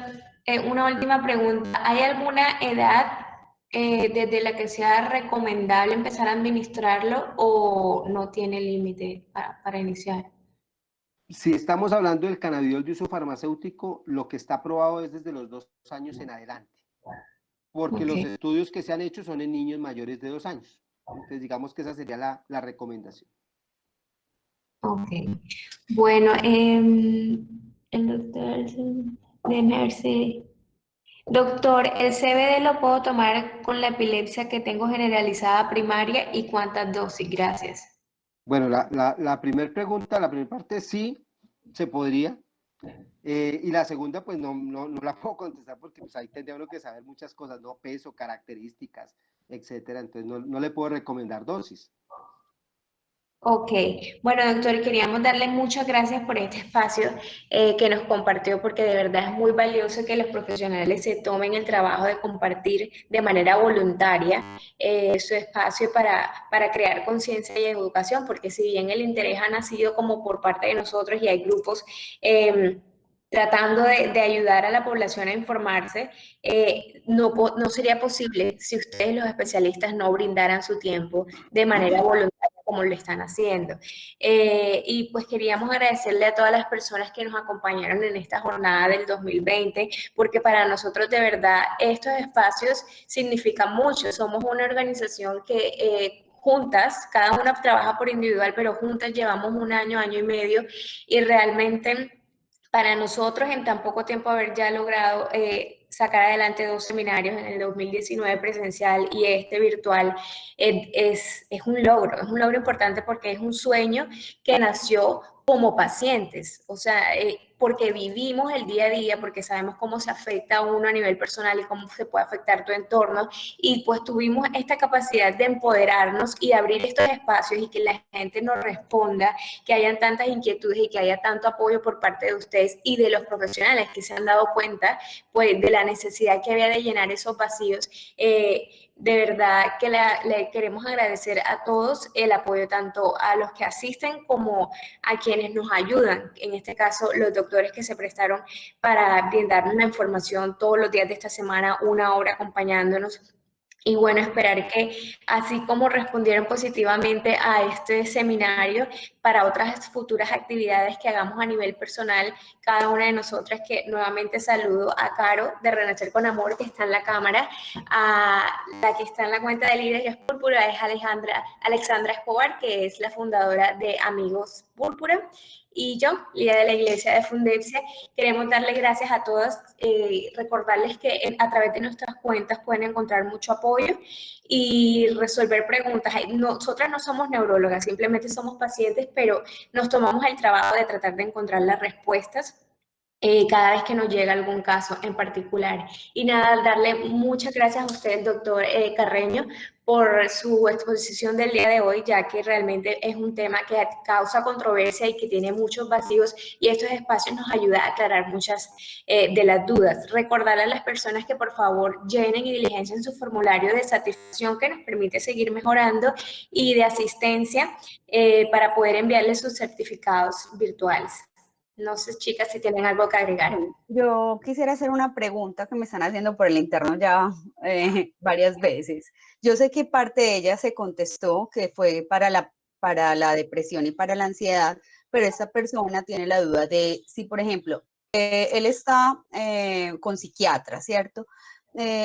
una última pregunta. ¿Hay alguna edad desde la que sea recomendable empezar a administrarlo o no tiene límite para iniciar? Si estamos hablando del cannabidiol de uso farmacéutico, lo que está aprobado es desde los 2 años en adelante, porque Ok, los estudios que se han hecho son en niños mayores de 2 años. Entonces, digamos que esa sería la recomendación. ok. Bueno, el doctor de Mercy. Doctor, ¿el CBD lo puedo tomar con la epilepsia que tengo generalizada primaria y cuántas dosis? Gracias. Bueno, la primera pregunta, la primera parte, sí, se podría. Y la segunda, pues no la puedo contestar porque pues, ahí tendría uno que saber muchas cosas, ¿no? Peso, características, etcétera. Entonces no le puedo recomendar dosis. Ok, bueno doctor, queríamos darle muchas gracias por este espacio que nos compartió porque de verdad es muy valioso que los profesionales se tomen el trabajo de compartir de manera voluntaria su espacio para crear conciencia y educación, porque si bien el interés ha nacido como por parte de nosotros y hay grupos tratando de ayudar a la población a informarse, no sería posible si ustedes los especialistas no brindaran su tiempo de manera voluntaria como lo están haciendo. Y pues queríamos agradecerle a todas las personas que nos acompañaron en esta jornada del 2020, porque para nosotros de verdad estos espacios significan mucho. Somos una organización que juntas, cada una trabaja por individual, pero juntas llevamos un año, año y medio, y realmente para nosotros en tan poco tiempo haber ya logrado sacar adelante 2 seminarios en el 2019 presencial y este virtual es un logro importante porque es un sueño que nació como pacientes, o sea, porque vivimos el día a día, porque sabemos cómo se afecta a uno a nivel personal y cómo se puede afectar tu entorno, y pues tuvimos esta capacidad de empoderarnos y de abrir estos espacios y que la gente nos responda, que hayan tantas inquietudes y que haya tanto apoyo por parte de ustedes y de los profesionales que se han dado cuenta pues de la necesidad que había de llenar esos vacíos. De verdad que le queremos agradecer a todos el apoyo tanto a los que asisten como a quienes nos ayudan, en este caso los doctores que se prestaron para brindarnos la información todos los días de esta semana, una hora acompañándonos. Y bueno, esperar que así como respondieron positivamente a este seminario, para otras futuras actividades que hagamos a nivel personal, cada una de nosotras, que nuevamente saludo a Caro de Renacer con Amor, que está en la cámara, a la que está en la cuenta de Líderes Púrpura es Alexandra Escobar, que es la fundadora de Amigos Púrpura, y yo, líder de la iglesia de Fundepsia. Queremos darle gracias a todas, recordarles que a través de nuestras cuentas pueden encontrar mucho apoyo y resolver preguntas. Nosotras no somos neurólogas, simplemente somos pacientes, pero nos tomamos el trabajo de tratar de encontrar las respuestas cada vez que nos llega algún caso en particular. Y nada, darle muchas gracias a usted, doctor Carreño, por su exposición del día de hoy, ya que realmente es un tema que causa controversia y que tiene muchos vacíos, y estos espacios nos ayudan a aclarar muchas de las dudas. Recordarle a las personas que por favor llenen y diligencien su formulario de satisfacción que nos permite seguir mejorando y de asistencia para poder enviarles sus certificados virtuales. No sé, chicas, si tienen algo que agregar. Yo quisiera hacer una pregunta que me están haciendo por el interno ya varias veces. Yo sé que parte de ella se contestó, que fue para la depresión y para la ansiedad, pero esta persona tiene la duda de si, por ejemplo, él está con psiquiatra, ¿cierto?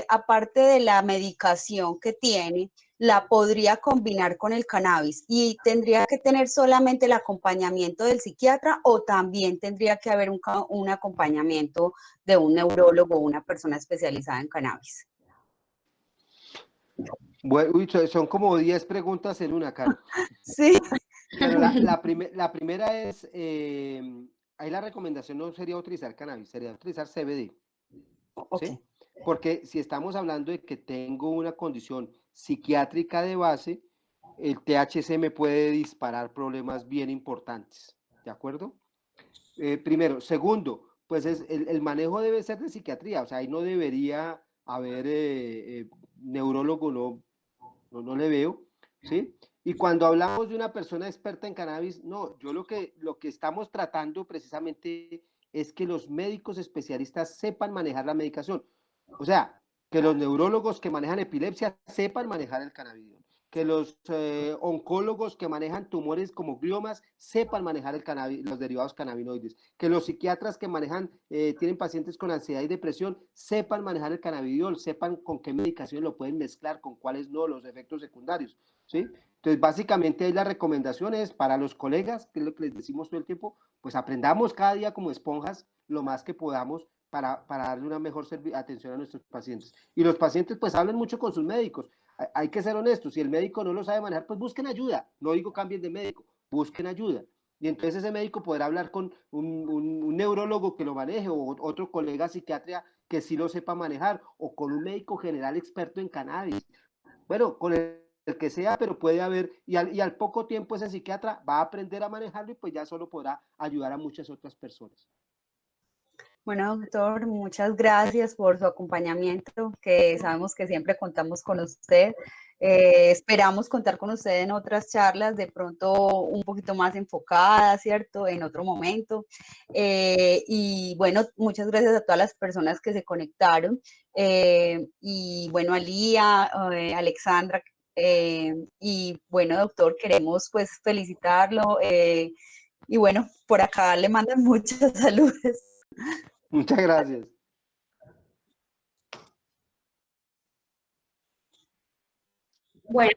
Aparte de la medicación que tiene, la podría combinar con el cannabis y tendría que tener solamente el acompañamiento del psiquiatra o también tendría que haber un acompañamiento de un neurólogo o una persona especializada en cannabis. Bueno, uy, son como 10 preguntas en una, Caro. Sí. Bueno, la primera es, ahí la recomendación no sería utilizar cannabis, sería utilizar CBD, Ok. ¿sí? Porque si estamos hablando de que tengo una condición psiquiátrica de base, el THC me puede disparar problemas bien importantes, ¿de acuerdo? Primero. Segundo, pues el manejo debe ser de psiquiatría, o sea, ahí no debería haber neurólogo, no le veo, ¿sí? Y cuando hablamos de una persona experta en cannabis, no, yo lo que estamos tratando precisamente es que los médicos especialistas sepan manejar la medicación. O sea, que los neurólogos que manejan epilepsia sepan manejar el cannabidiol, que los oncólogos que manejan tumores como gliomas sepan manejar los derivados cannabinoides, que los psiquiatras que manejan, tienen pacientes con ansiedad y depresión, sepan manejar el cannabidiol, sepan con qué medicación lo pueden mezclar, con cuáles no, los efectos secundarios, ¿sí? Entonces, básicamente, la recomendación es para los colegas, que es lo que les decimos todo el tiempo, pues aprendamos cada día como esponjas lo más que podamos para darle una mejor atención a nuestros pacientes. Y los pacientes, pues, hablen mucho con sus médicos. Hay que ser honestos, si el médico no lo sabe manejar, pues busquen ayuda. No digo cambien de médico, busquen ayuda. Y entonces ese médico podrá hablar con un neurólogo que lo maneje o otro colega psiquiatra que sí lo sepa manejar o con un médico general experto en cannabis. Bueno, con el que sea, pero puede haber, y al poco tiempo ese psiquiatra va a aprender a manejarlo y pues ya solo podrá ayudar a muchas otras personas. Bueno, doctor, muchas gracias por su acompañamiento, que sabemos que siempre contamos con usted. Esperamos contar con usted en otras charlas, de pronto un poquito más enfocadas, ¿cierto? En otro momento. Y bueno, muchas gracias a todas las personas que se conectaron. Y bueno, a Lía, Alexandra, y bueno, doctor, queremos pues felicitarlo. Y bueno, por acá le mandan muchas saludos. Muchas gracias. Bueno,